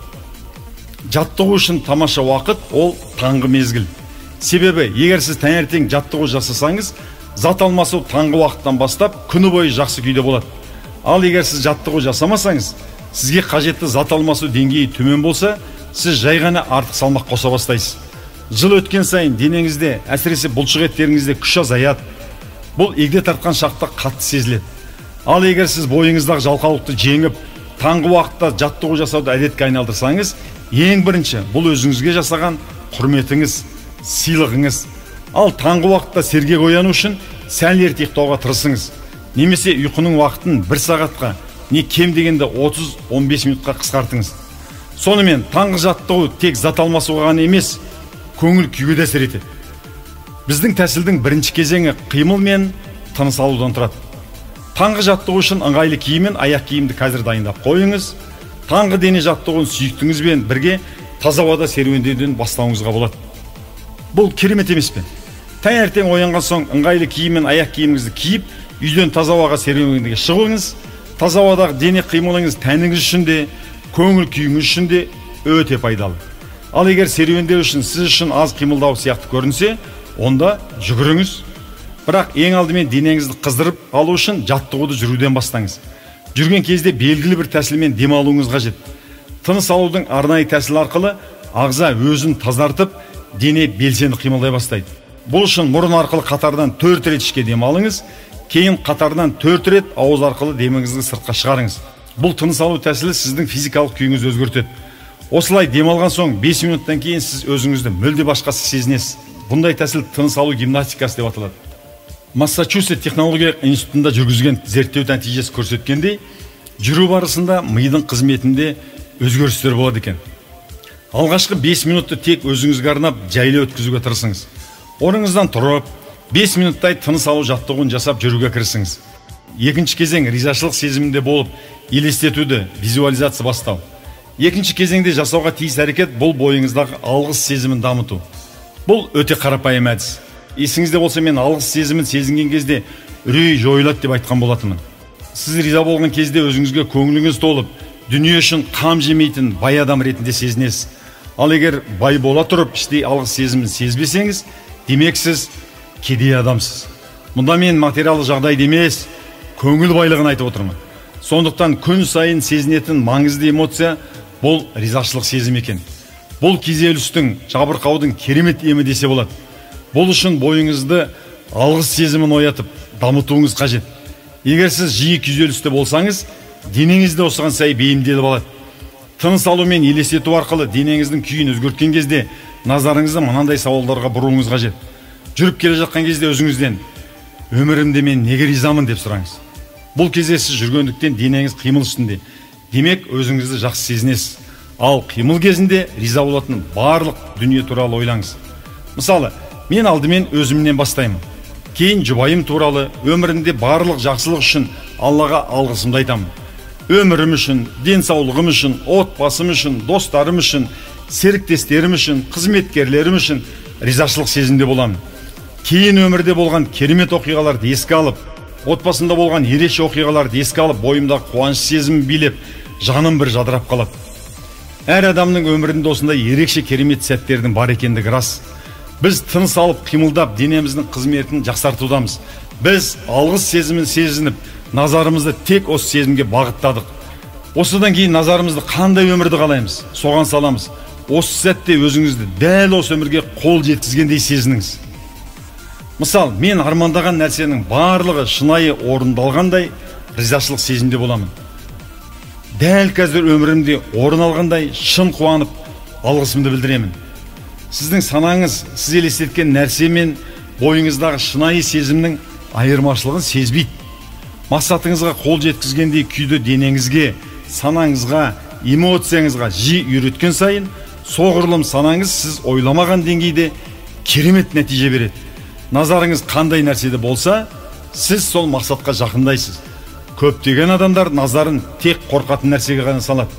Speaker 1: Жаттығу үшін тамаша уақыт ол таңғы мезгіл. Себебі, егер сіз таңертең жаттығу жасасаңыз, зат алмасу таңғы уақыттан бастап күні бойы жақсы күйде болады. Ал егер сіз жаттығу жасамасаңыз, сізге қажетті зат алмасу деңгейі төмен болса, сіз жай ғана артық салмақ қоса бастайсыз. Жыл өткен сайын денеңізде, әсіресе бұлшық еттеріңізде күш азаяды. Бұл егде тартқан шақта қатты сезіледі. Ал егер сіз бойыңыздағы жалқаулықты жеңіп, таңғы уақытта жаттығу жасауды әдетке айналдырсаңыз, ең бірінші бұл өзіңізге жасаған құрметіңіз, сыйлығыңыз. Ал таңғы уақытта сергек ояну үшін сәл ерте ұйықтауға тырысыңыз. Немесе ұйқының уақытын 1 сағатқа, не кем дегенде 30-15 минутқа қысқартыңыз. Сонымен таңғы жаттығу тек зат алмасуға ғана емес, көңіл күйге де әсер етеді. Біздің тәсілдің бірінші кезеңі қимыл мен тыныс алудан тұрады. Таңғы жаттығу үшін ыңғайлы киім мен аяқ киімді қазір дайындап қойыңыз. Таңғы дене жаттығуын сүйіктіңізбен бірге таза ауада серуендеуден бастауыңызға болады. Бұл керемет емес пе? Таңертең оянған соң ыңғайлы киім мен аяқ киіміңізді киіп, үйден таза ауаға серуендеуге шығыңыз. Таза ауадағы дене қимылыңыз тәніңіз үшін де, көңіл күйіңіз үшін де өте пайдалы. Ал егер серуендеу үшін сіз үшін аз қимылдау сияқты көрінсе, онда жүгіріңіз. Бірақ ең алдымен денеңізді қыздырып алу үшін жаттығуды жүруден бастаңыз. Жүрген кезде белгілі бір тәсілмен демалуыңыз қажет. Тыныс алудың арнайы тәсіл арқылы ағза өзін тазартып, дене белсенді қимылдай бастайды. Бұл үшін мұрын арқылы қатардан 4 рет ішке дем алыңыз, кейін қатардан 4 рет ауыз арқылы деміңізді сыртқа шығарыңыз. Бұл тыныс алу тәсілі сіздің физикалық күйіңізді өзгертеді. Осылай демалған соң 5 минуттан кейін сіз өзіңізді мүлде басқасы сезінесіз. Бұндай тәсіл тыныс алу гимнастикасы деп аталады. Массачусетс технологиялық институтында жүргізген зерттеу нәтижесі көрсеткендей, жүру барысында мидың қызметінде өзгерістер болады екен. Алғашқы 5 минутты тек өзіңізге арнап жайлы өткізуге тырысыңыз. Орныңыздан тұрып, 5 минуттай тыныс алу жаттығуын жасап жүруге кірісіңіз. Екінші кезең ризашылық сезімінде болып, елестетуді, визуализация бастау. Екінші кезеңде жасауға тиіс әрекет бұл бойыңыздағы алғыс сезімін дамыту. Бұл өте қарапайым әдіс. Есіңізде болса, мен алғыс сезімін сезінген кезде үрей жойылады деп айтқан болатынмын. Сіз риза болған кезде өзіңізге көңіліңіз толып, дүние үшін қам жемейтін бай адам ретінде сезінесіз. Ал егер бай бола тұрып, іштей алғыс сезімін сезбесеңіз, демек сіз кедей адамсыз. Мұнда мен материалдық жағдайды емес, көңіл байлығын айтып отырмын. Сондықтан күн сайын сезінетін маңызды эмоция бұл ризашылық сезім екен. Бұл күйзелістің, жабырқаудың керемет емі десе болады. Бұл үшін бойыңызды алғыс сезімін оятып, дамытуыңыз қажет. Егер сіз жиі күйзелісте болсаңыз, денеңізді осыған сай бейімделіп алады. Тыныс алу мен елестету арқылы денеңіздің күйін өзгерткен кезде назарыңызды мынандай сауалдарға бұруыңыз қажет. Жүріп келе жатқан кезде өзіңізден: өмірімде мен неге ризамын деп сұраңыз. Бұл кезде сіз жүргендіктен денеңіз қимыл үстінде. Демек, өзіңізді жақсы сезінесіз. Ал қимыл кезінде риза болатын барлық дүние туралы ойлаңыз. Мысалы, мен алдымен өзімнен бастаймын. Кейін жұбайым туралы, өмірінде барлық жақсылық үшін Аллаға алғысымды айтамын. Өмірім үшін, денсаулығым үшін, отбасым үшін, достарым үшін, серіктестерім үшін, қызметкерлерім үшін ризашылық сезімде боламын. Кейін өмірде болған керемет оқиғаларды еске алып, отбасында болған ерекше оқиғаларды еске алып, бойымда қуаныш сезімі билеп, жаным бір жадырап қалады. Әр адамның өмірінде осындай ерекше керемет сәттердің бар екендігі рас. Біз тыныс алып, қимылдап, денеміздің қызметін жақсартудамыз. Біз алғыс сезімін сезініп, назарымызды тек осы сезімге бағыттадық. Осыдан кейін назарымызды қандай өмірді қалаймыз, соған саламыз. Осы сәтте өзіңізді дәл осы өмірге қол жеткізгендей сезініңіз. Мысал, мен армандаған нәрсенің барлығы шынайы орындалғандай ризашылық сезімде боламын. Дәл қазір өмірімде орын алғандай шын қуанып, алғысымды білдіремін. Сіздің санаңыз сіз елестеткен нәрсе мен бойыңыздағы шынайы сезімнің айырмашылығын сезбейді. Мақсатыңызға қол жеткізгендей күйді денеңізге, санаңызға, эмоцияңызға жиі үйреткен сайын, соғұрлым санаңыз сіз ойламаған деңгейде керемет нәтиже береді. Назарыңыз қандай нәрседе болса, сіз сол мақсатқа жақындайсыз. Көптеген адамдар назарын тек қорқатын нәрсеге ғана салады.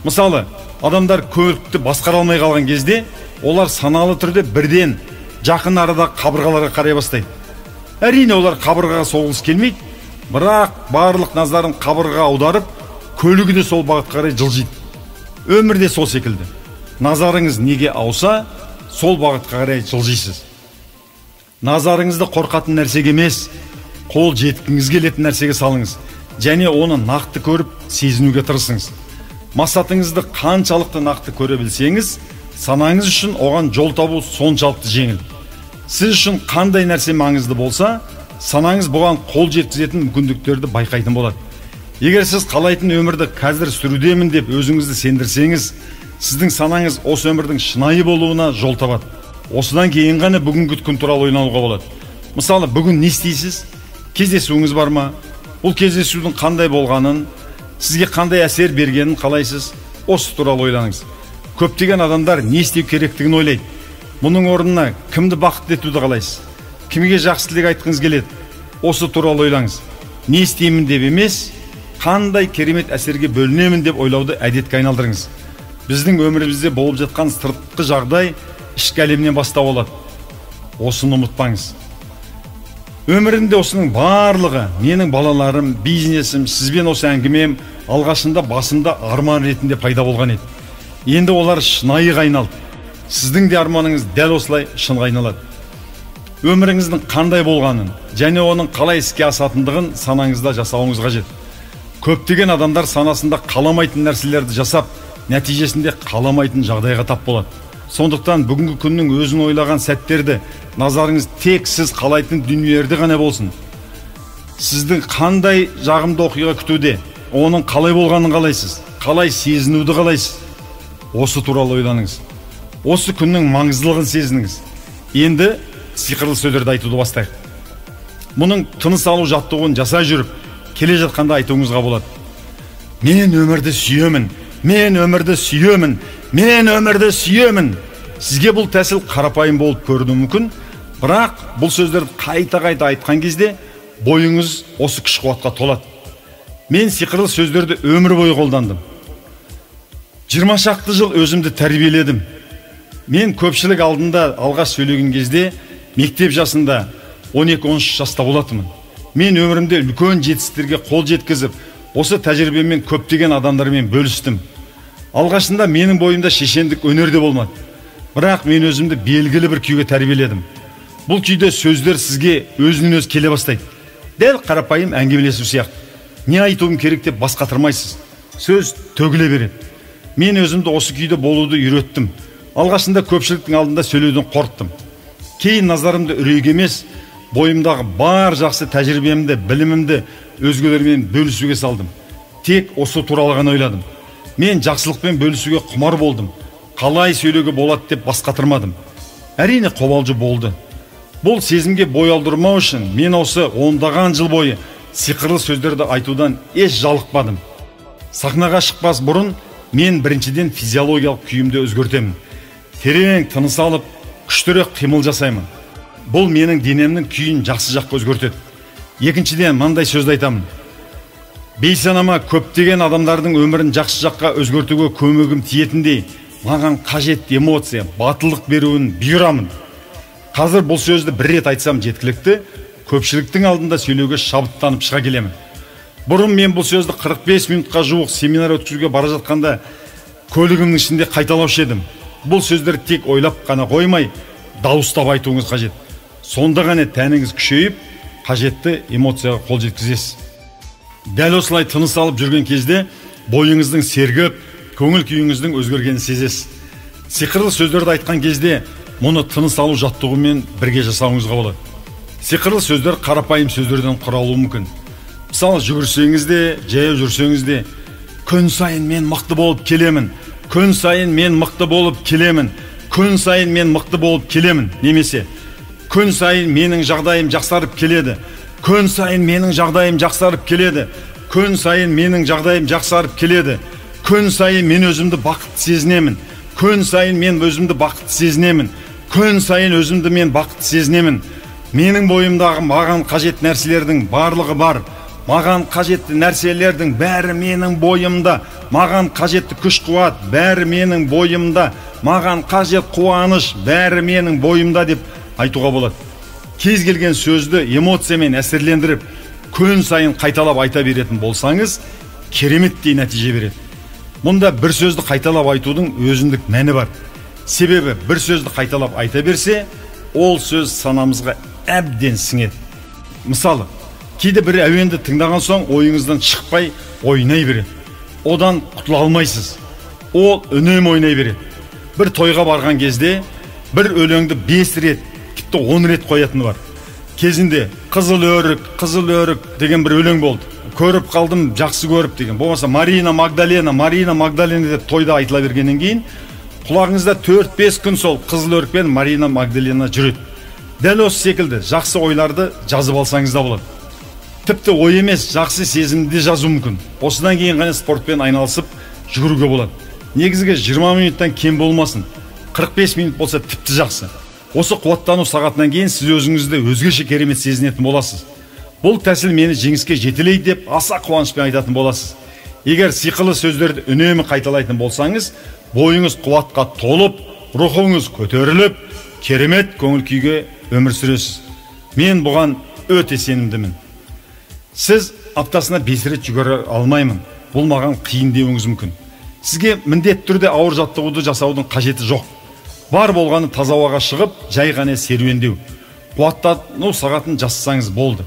Speaker 1: Мысалы, адамдар көлікті басқара алмай қалған кезде, олар саналы түрде бірден жақын арада қабырғаларға қарай бастайды. Әрине, олар қабырғаға соғылғысы келмейді, бірақ барлық назарын қабырғаға аударып, көлігі де сол бағытқа қарай жылжиды. Өмірде сол секілді. Назарыңыз неге ауса, сол бағытқа қарай жылжисыз. Назарыңызды қорқатын нәрсеге емес, қол жеткіңіз келетін нәрсеге салыңыз, және оны нақты көріп, сезінуге тырысыңыз. Мақсатыңызды қаншалықты нақты көре білсеңіз, санаңыз үшін оған жол табу соншалықты жеңіл. Сіз үшін қандай нәрсе маңызды болса, санаңыз бұған қол жеткізетін мүмкіндіктерді байқайтын болады. Егер сіз қалайтын өмірді қазір сүрудемін деп өзіңізді сендірсеңіз, сіздің санаңыз осы өмірдің шынайы болуына жол табады. Осыдан кейін ғана бүгінгі күн туралы ойлануға болады. Мысалы, бүгін не істейсіз? Кездесуіңіз бар ма? Бұл кездесудің қандай болғанын, сізге қандай әсер бергенін қалайсыз? Осы туралы ойланыңыз. Көптеген адамдар не істеу керектігін ойлайды. Мұның орнына кімді бақытты етуді қалайсыз? Кімге жақсы тілек айтқыңыз келеді? Осы туралы ойлаңыз. Не істеймін деп емес, қандай керемет әсерге бөлінемін деп ойлауды әдетке айналдырыңыз. Біздің өмірімізде болып жатқан сыртқы жағдай ішкі әлемнен бастау алады. Осыны ұмытпаңыз. Өмірінде осының барлығы, менің балаларым, бизнесім, сізбен осы әңгімем алғашында басымда арман ретінде пайда болған еді. Енді олар шынайы айналды. Сіздің де арманыңыз дәл осылай шынға айналады. Өміріңіздің қандай болғанын және оның қалай іске асатындығын санаңызда жасауыңыз қажет. Көптеген адамдар санасында қаламайтын нәрселерді жасап, нәтижесінде қаламайтын жағдайға тап болады. Сондықтан бүгінгі күннің өзін ойлаған сәттерді назарыңыз тек сіз қалайтын дүниелерде ғана болсын. Сіздің қандай жағымды оқиға күтуде, оның қалай болғанын қалайсыз? Қалай сезінуді қалайсыз? Осы туралы ойланыңыз. Осы күннің маңыздылығын сезініңіз. Енді сиқырлы сөздерді айтуды бастайық. Мұның тыныс алу жаттығуын жасай жүріп, келе жатқанда айтуыңызға болады. Мен өмірді сүйемін, мен өмірді сүйемін, мен өмірді сүйемін. Сізге бұл тәсіл қарапайым болып көрінуі мүмкін, бірақ бұл сөздерді қайта-қайта айтқан кезде бойыңыз осы күш қуатқа толады. Мен сиқырлы сөздерді өмір бойы қолдандым. 20 шақты жыл өзімді тәрбиеледім. Мен көпшілік алдында алғаш сөйлеген кезде мектеп жасында 12-13 жаста болатынмын. Мен өмірімде үлкен жетістіктерге қол жеткізіп, осы тәжірибемен көптеген адамдармен бөлістім. Алғашында менің бойымда шешендік өнерде болмады. Бірақ мен өзімді белгілі бір күйге тәрбиеледім. Бұл күйде сөздер сізге өзінен өз келе бастайды. Дәл қарапайым әңгімелесу сияқты. Не айтуым керек деп бас қатырмайсыз. Сөз төгіле береді. Мен өзімді осы күйде болуды үйреттім. Алғашында көпшіліктің алдында сөйлеуден қорықтым. Кейін назарымды үрейге емес, бойымдағы бар жақсы тәжірибемді, білімімді өзгелермен бөлісуге салдым. Тек осы туралы ғана ойладым. Мен жақсылықпен бөлісуге құмар болдым. Қалай сөйлеуге болады деп бас қатырмадым. Әрине қобалжу болды. Бұл сезімге бой алдырмау үшін мен осы ондаған жыл бойы сиқырлы сөздерді айтудан еш жалықпадым. Сахнаға шықпас бұрын мен біріншіден физиологиялық күйімді өзгертемін. Терең тыныс алып, күштірек қимыл жасаймын. Бұл менің денемнің күйін жақсы жаққа өзгертеді. Екіншіден мындай сөзді айтамын. Бейсанама көптеген адамдардың өмірін жақсы жаққа өзгертуге көмегім тиетіндей, маған қажет эмоция, батылдық беруін бұйырамын. Қазір бұл сөзді бір рет айтсам жеткілікті, көпшіліктің алдында сөйлеуге шабыттанып шыға келемін. Бұрын мен бұл сөзді 45 минутқа жуық семинар өткізуге бара жатқанда көлігімнің ішінде қайталаушы едім. Бұл сөздер тек ойлап қана қоймай, дауыстап айтуыңыз қажет. Сонда ғана тәніңіз күшейіп, қажетті эмоцияға қол жеткізесіз. Дәл осылай тыныс алып жүрген кезде бойыңыздың сергіп, көңіл күйіңіздің өзгергенін сезесіз. Сиқырлы сөздерді айтқан кезде мұны тыныс алу жаттығумен бірге жасауыңызға болады. Сиқырлы сөздер қарапайым сөздерден құралуы мүмкін. Мысалы, жүгірсеңіз де, жаяу жүрсеңіз де, күн сайын мен мықты болып келемін, күн сайын мен мықты болып келемін, күн сайын мен мықты болып келемін, немесе күн сайын менің жағдайым жақсарып келеді, күн сайын менің жағдайым жақсарып келеді, күн сайын менің жағдайым жақсарып келеді, күн сайын мен өзімді бақытты сезінемін, күн сайын мен өзімді бақытты сезінемін, күн сайын өзімді мен бақытты сезінемін. Менің бойымдағы маған қажет нәрселердің барлығы бар. Маған қажетті нәрселердің бәрі менің бойымда. Маған қажетті күш-қуат бәрі менің бойымда. Маған қажет қуаныш бәрі менің бойымда деп айтуға болады. Кез келген сөзді эмоциямен әсерлендіріп, күн сайын қайталап айта беретін болсаңыз, кереметтей нәтиже береді. Мұнда бір сөзді қайталап айтудың өзіндік мәні бар. Себебі бір сөзді қайталап айта берсе, ол сөз санамызға әбден сіңеді. Мысалы, кейде бір әуенді тыңдаған соң ойыңыздан шықпай ойнай береді. Одан құтыла алмайсыз. Ол үнемі ойнай береді. Бір тойға барған кезде бір өлеңді 5 рет, тіпті 10 рет қоятыны бар. Кезінде қызыл өрік деген бір өлең болды. Көріп қалдым, жақсы көріп деген. Болмаса Марина Магдалена деп тойда айтыла бергеннен кейін құлағыңызда 4-5 күн сол қызыл өрік пен Марина Магдалена жүреді. Дәл осы секілді жақсы ойларды жазып алсаңыз да болады. Тіпті ой емес, жақсы сезімді жазу мүмкін. Осыдан кейін ғана спортпен айналысып жүгіруге болады. Негізгі 20 минуттан кем болмасын. 45 минут болса тіпті жақсы. Осы қуаттану сағатынан кейін сіз өзіңізді өзгеше керемет сезінетін боласыз. Бұл тәсіл мені жеңіске жетелейді деп аса қуанышпен айтатын боласыз. Егер сиқырлы сөздерді үнемі қайталайтын болсаңыз, бойыңыз қуатқа толып, рухыңыз көтеріліп, керемет көңіл күйге өмір сүресіз. Мен бұған өте сенімдімін. Сіз аптасына 5 рет жүгіре алмаймын. Бұл маған қиын деуіңіз мүмкін. Сізге міндетті түрде ауыр жаттығуды жасаудың қажеті жоқ. Бар болғаны таза ауаға шығып, жай ғана серуендеу. Қуаттану сағатын жасасаңыз болды.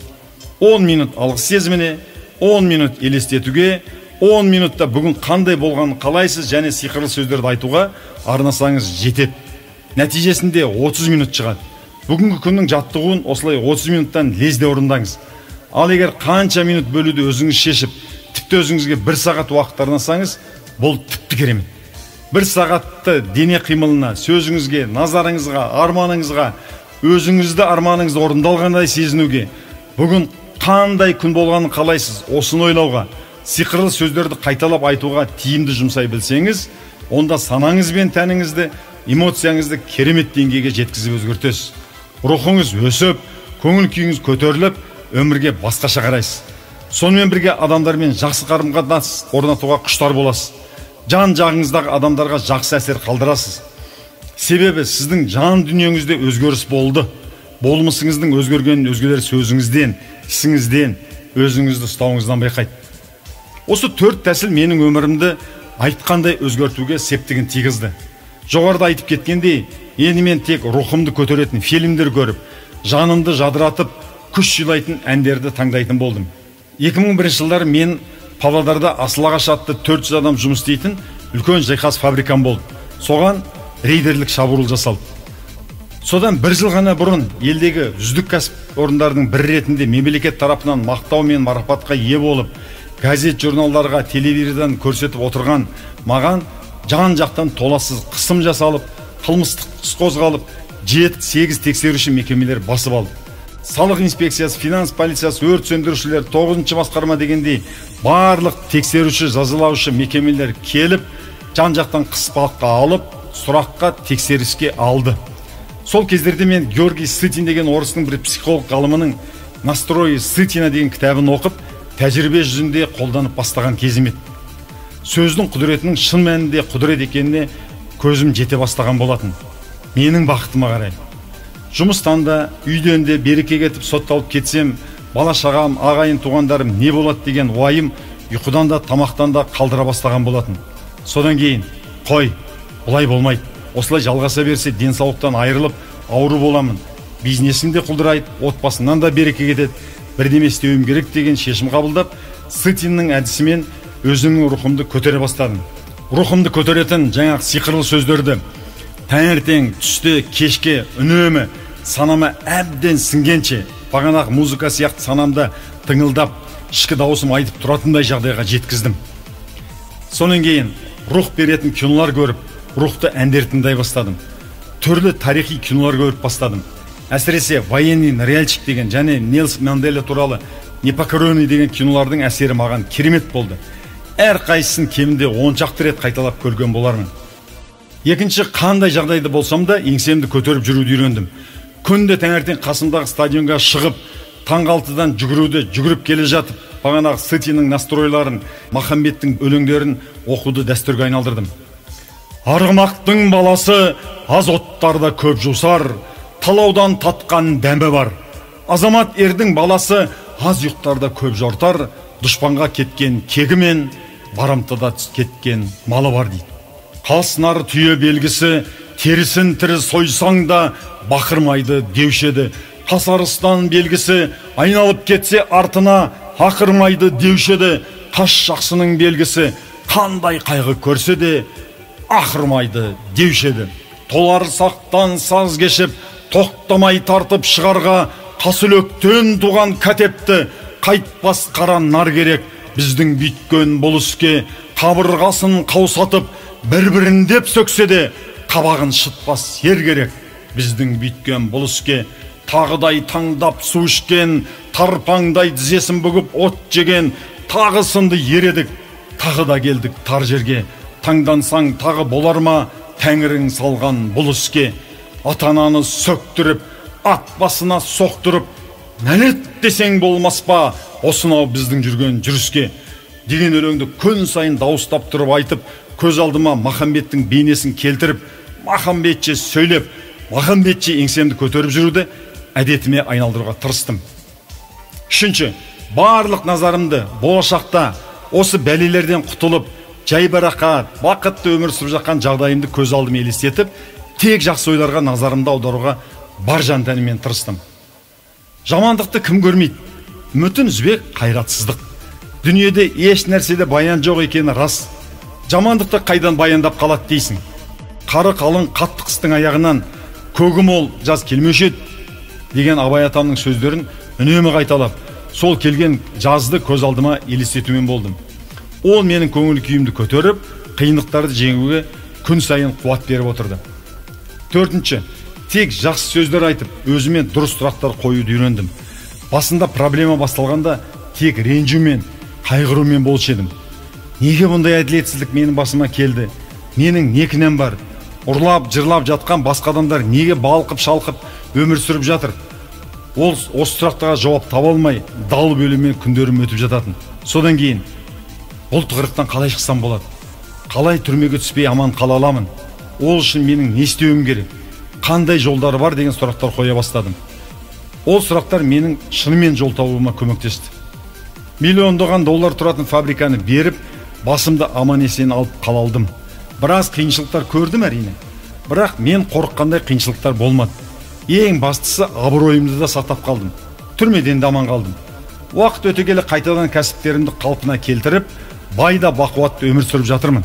Speaker 1: 10 минут алғыс сезіміне, 10 минут елестетуге, 10 минутта бүгін қандай болғанын қалайсыз және сиқырлы сөздерді айтуға арнасаңыз жетеді. Нәтижесінде 30 минут шығады. Бүгінгі күннің жаттығуын осылай 30 минуттан лезде орындаңыз. Ал егер қанша минут бөлуді өзіңіз шешіп, тіпті тіпті өзіңізге 1 сағат уақыт арнасаңыз, бұл тіпті керемет. 1 сағатты дене қимылына, сөзіңізге, назарыңызға, арманыңызға, өзіңізді арманыңызды орындалғандай сезінуге, бүгін қандай күн болғанын қалайсыз, осыны ойлауға, сиқырлы сөздерді қайталап айтуға тиімді жұмсай білсеңіз, онда санаңыз бен тәніңізді, эмоцияңызды керемет деңгейге жеткізіп өзгертесіз. Рухыңыз өсіп, көңіл күйіңіз көтеріліп, өмірге басқаша қарайсыз. Сонымен бірге адамдармен жақсы қарым-қатынас орнатуға құштар боласыз. Жан жағыңыздағы адамдарға жақсы әсер қалдырасыз. Себебі сіздің жан дүниеңізде өзгеріс болды. Болмысыңыздың өзгергенін өзгелер сөзіңізден, ісіңізден, өзіңізді ұстауыңыздан байқайды. Осы 4 тәсіл менің өмірімді айтқандай өзгертуге септігін тигізді. Жоғарыда айтып кеткендей, енді мен тек рухымды көтеретін фильмдер көріп, жанымды жадыратып, күш жайлайтын әндерді таңдайтын болдым. 2001 жылдары мен Павлодарда Асыл ағаш атты 400 адам жұмыс істейтін үлкен жайқас фабрикам болды. Соған рейдерлік шабуыл жасалды. Содан 1 жыл ғана бұрын елдегі үздік кәсіпорындардың бірі ретінде мемлекет тарапынан мақтау мен марапатқа ие болып, газет журналдарға, телевизордан көрсетіп отырған маған жан жақтан толассыз қысым жасалып, қылмыстық іс қозғалып, 7-8 тексеруші мекемелер басып алды. Салық инспекциясы, финанс полициясы, өрт сөндірушілер, 9-шы басқарма дегендей барлық тексеруші, жазалаушы мекемелер келіп, жан жақтан қыспаққа алып, сұраққа тексеріске алды. Сол кездерде мен Георгий Сытин деген орыстың бір психолог ғалымының «Настрои Сытина» деген кітабын оқып, тәжірибе жүзінде қолданып бастаған кезім еді. Сөздің құдіретінің шын мәнінде құдірет екеніне көзім жете бастаған болатын. Менің бақытыма қарай. Жұмыстан да, үйден де береке кетіп сотталып кетсем, бала шағам, ағайын туғандарым не болады деген уайым ұйқыдан да, тамақтан да қалдыра бастаған болатын. Содан кейін, қой, бұлай болмайды. Осылай жалғаса берсе, денсаулықтан айырылып, ауру боламын. Бизнесім де құлдырайды, отбасымнан да береке кетеді. Бірдеме істеуім керек деген шешім қабылдап, Сытиннің әдісімен өзімнің рухымды көтере бастадым. Рухымды көтеретін жаңағы сиқырлы сөздерді таңертең, түсте, кешке үнемі санама әбден сіңгенше, бағанағы музыка сияқты санамда тыңылдап, ішкі дауысым айтып тұратындай жағдайға жеткіздім. Сонан кейін рух беретін кинолар көріп, рухты әндер тыңдай бастадым. Түрлі тарихи кинолар көріп бастадым. Әсіресе военный ныряльщик деген және Нельсон Манделя туралы Непокоренный деген кинолардың әсері маған керемет болды. Әр қайсысын кемінде 10 шақты рет қайталап көрген болармын. Екінші, қандай жағдайда болсам да еңсемді көтеріп жүруді үйрендім. Күнде таңертең қасымдағы стадионға шығып, таңғы 6-дан жүгіріп келе жатып, бағанағы Сытиннің настройларын, Махамбеттің өлеңдерін оқуды дәстүрге айналдырдым. Арғымақтың баласы аз оттарда көп жусар, талаудан татқан дәмбі бар. Азамат ердің баласы аз ұйықтарда көп жортар, дұшпанға кеткен кегімен, барымтыда кеткен малы бар дейді. Қасынар түйе белгісі, терісін тірі сойсаң да бақырмайды деушеді. Қасарыстан белгісі, айналып кетсе артына ақырмайды деушеді. Қас жақсының белгісі, қандай қайғы көрсе де ақырмайды деушеді. Толар сақтан саз кешіп, тоқтамай тартып шығарға, қасөлөктен туған кәтепті қайтпас қара нар керек. Біздің бүйткен бұл іске қабырғасын қаусатып, бір-біріндеп сөксе де қабағын шытпас ер керек. Біздің бүйткен бұл іске тағыдай таңдап су ішкен, тарпаңдай тізесін бүгіп от жеген, тағы сынды ередік, тағы да келдік тар жерге. Таңдансаң тағы болар ма тәңірің салған бұл іске? Атананы сөктіріп, ат басына соқтырып, нәлет десең болмас па осынау біздің жүрген жүріске? Деген өлеңді күн сайын дауыстап тұрып айтып, көз алдыма Махамбеттің бейнесін келтіріп, Махамбетше сөйлеп, Махамбетше еңсемді көтеріп жүруді әдетіме айналдыруға тырыстым. Үшінші, барлық назарымды болашақта осы бәлелерден құтылып, жайбарақат, бақытты өмір сүріп жатқан жағдайымды көз алдыма елестетіп, тек жақсы ойларға назарымды аударуға бар жан тәніммен тырыстым. Жамандықты кім көрмейді? Үмітін үзбек қайратсыздық. Дүниеде еш нәрседе баян жоқ екені рас. Жамандықты қайдан баяндап қалады дейсің? Қары қалың қатты қыстың аяғынан көгі мол жаз келмеуші еді деген Абай атамның сөздерін үнемі қайталап, сол келген жазды көз алдыма елестетумен болдым. Ол менің көңіл күйімді көтеріп, қиындықтарды жеңуге күн сайын қуат беріп отырды. Төртінші, тек жақсы сөздер айтып, өзіме дұрыс сұрақтар қоюды үйрендім. Басында проблема басталғанда тек ренжумен, қайғырумен болушы едім. Неге бұндай әділетсіздік менің басыма келді? Менің не кінәм бар? Ұрлап, жырлап жатқан басқа адамдар неге балқып-шалқып өмір сүріп жатыр? Осы сұрақтарға жауап таба алмай, дал бөлумен күндерім өтіп жататын. Содан кейін, бұл тығырықтан қалай шықсам болады? Қалай түрмеге түспей аман қала аламын? Ол үшін менің не істеуім керек? Қандай жолдары бар деген сұрақтар қоя бастадым. Ол сұрақтар менің шынымен жол табуыма көмектесті. $1,000,000 тұратын фабриканы беріп, басымды аман есен алып қала алдым. Біраз қиыншылықтар көрдім әрине. Бірақ мен қорыққандай қиыншылықтар болмады. Ең бастысы абыройымды да сақтап қалдым. Түрмеден де аман қалдым. Уақыт өте келе қайтадан кәсіптерімді қалпына келтіріп, байда бақуатты өмір сүріп жатырмын.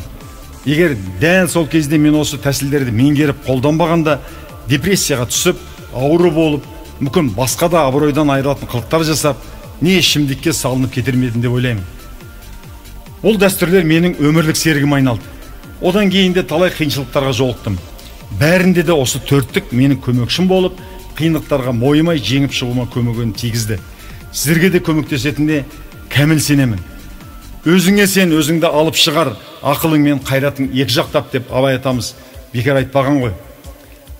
Speaker 1: Егер дәл сол кезде мен осы тәсілдерді меңгеріп қолданбағанда, депрессияға түсіп, ауру болып, мүмкін басқа да абыройдан айырылатын қылықтар жасап, не ішімдікке салынып кетер ме едім деп ойлаймын. Бұл дәстүрлер менің өмірлік серігім айналды. Одан кейін де талай қиыншылықтарға жолықтым. Бәрінде де осы төрттік менің көмекшім болып, қиындықтарға мойымай жеңіп шығуыма көмегін тигізді. Сіздерге де көмектесетініне кәміл сенемін. Өзіңе сен, өзіңді алып шығар, ақылың мен қайратың екі жақтап деп Абай атамыз бекер айтпаған ғой.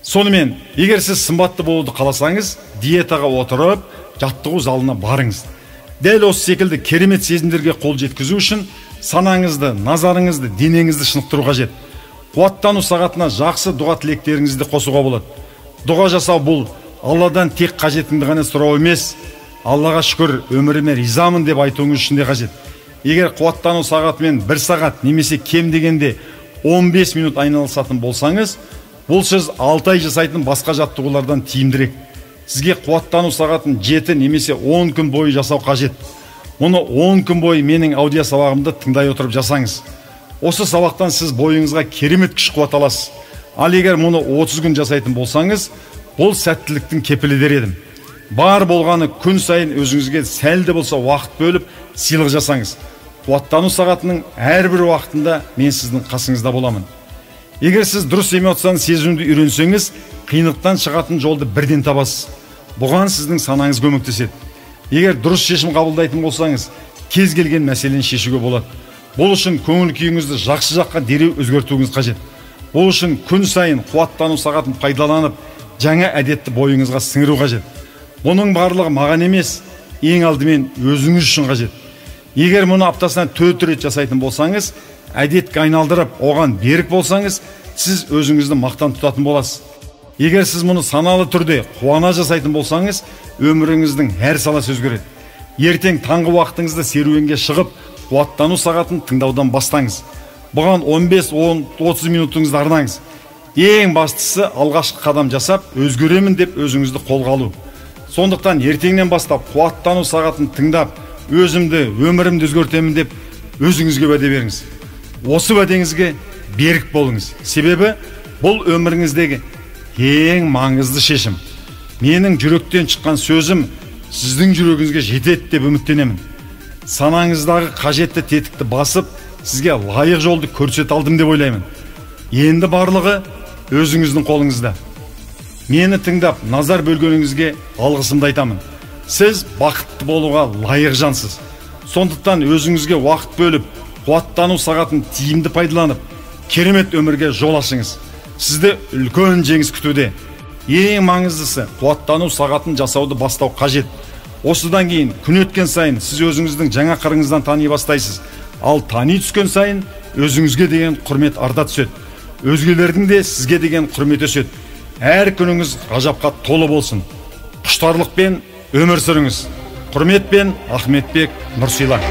Speaker 1: Сонымен, егер сіз сымбатты болуды қаласаңыз, диетаға отырып, жаттығу залына барыңыз. Дәл осы секілді керемет сезімдерге қол жеткізу үшін санаңызды, назарыңызды, денеңізді шынықтыру қажет. Қуаттану сағатына жақсы дұға тілектеріңізді қосуға болады. Дұға жасау бұл Алладан тек қажетіңді ғана сұрау емес, Аллаға шүкір, өміріме ризамын деп айтуыңыз үшін де қажет. Егер қуаттану сағатымен 1 сағат немесе кем дегенде 15 минут айналысатын болсаңыз, бұл сіз 6 ай жасайтын басқа жаттығулардан тиімдірек. Сізге қуаттану сағатын 7 немесе 10 күн бойы жасау қажет. Мұны 10 күн бойы менің аудио сабағымды тыңдай отырып жасаңыз. Осы сабақтан сіз бойыңызға керемет күш қуат аласыз. Ал егер мұны 30 күн жасайтын болсаңыз, бұл сәттіліктің кепілі дер едім. Бар болғаны күн сайын өзіңізге сәлде болса уақыт бөліп, сыйлық жасаңыз. Қуаттану сағатының әрбір уақытында мен сіздің қасыңызда боламын. Егер сіз дұрыс эмоцияны сезінуді үйренсеңіз, қиындықтан шығатын жолды бірден табасыз. Бұған сіздің санаңыз көмектеседі. Егер дұрыс шешім қабылдайтын болсаңыз, кез келген мәселені шешуге болады. Бұл үшін көңіл күйіңізді жақсы жаққа дереу өзгертуіңіз қажет. Бұл үшін күн сайын қуаттану сағатын пайдаланып, жаңа әдетті бойыңызға сіңіру қажет. Бұның барлығы маған емес, ең алдымен өзіңіз үшін қажет. Егер мұны аптасына 4 рет жасайтын болсаңыз, әдетке айналдырып, оған берік болсаңыз, сіз өзіңізді мақтан тұтатын боласыз. Егер сіз мұны саналы түрде қуана жасайтын болсаңыз, өміріңіздің әр саласы өзгереді. Ертең таңғы уақытыңызды серуенге шығып, қуаттану сағатын тыңдаудан бастаңыз. Бұған 15-30 минутыңызды арнаңыз. Ең бастысы алғашқы қадам жасап, өзгеремін деп өзіңізді қолға алу. Сондықтан ертеңнен бастап қуаттану сағатын тыңдап, өзімді, өмірімді өзгертемін деп өзіңізге уәде беріңіз. Осы уәдеңізге берік болыңыз. Себебі бұл өміріңіздегі ең маңызды шешім. Менің жүректен шыққан сөзім сіздің жүрегіңізге жетеді деп үміттенемін. Санаңыздағы қажетті тетікті басып, сізге лайық жолды көрсете алдым деп ойлаймын. Енді барлығы өзіңіздің қолыңызда. Мені тыңдап, назар бөлгеніңізге алғысымды айтамын. Сіз бақытты болуға лайық жансыз. Сондықтан өзіңізге уақыт бөліп, қуаттану сағатын тиімді пайдаланып, керемет өмірге жол ашыңыз. Сізді үлкен жеңіс күтуде. Ең маңыздысы қуаттану сағатын жасауды бастау қажет. Осыдан кейін күн өткен сайын сіз өзіңіздің жаңа қырыңыздан тани бастайсыз. Ал тани түскен сайын өзіңізге деген құрмет арта түседі. Өзгелердің де сізге деген құрмет өседі. Әр күніңіз ғажапқа толы болсын. Құштарлықпен өмір сүріңіз. Құрметпен Ахметбек Нұрсила.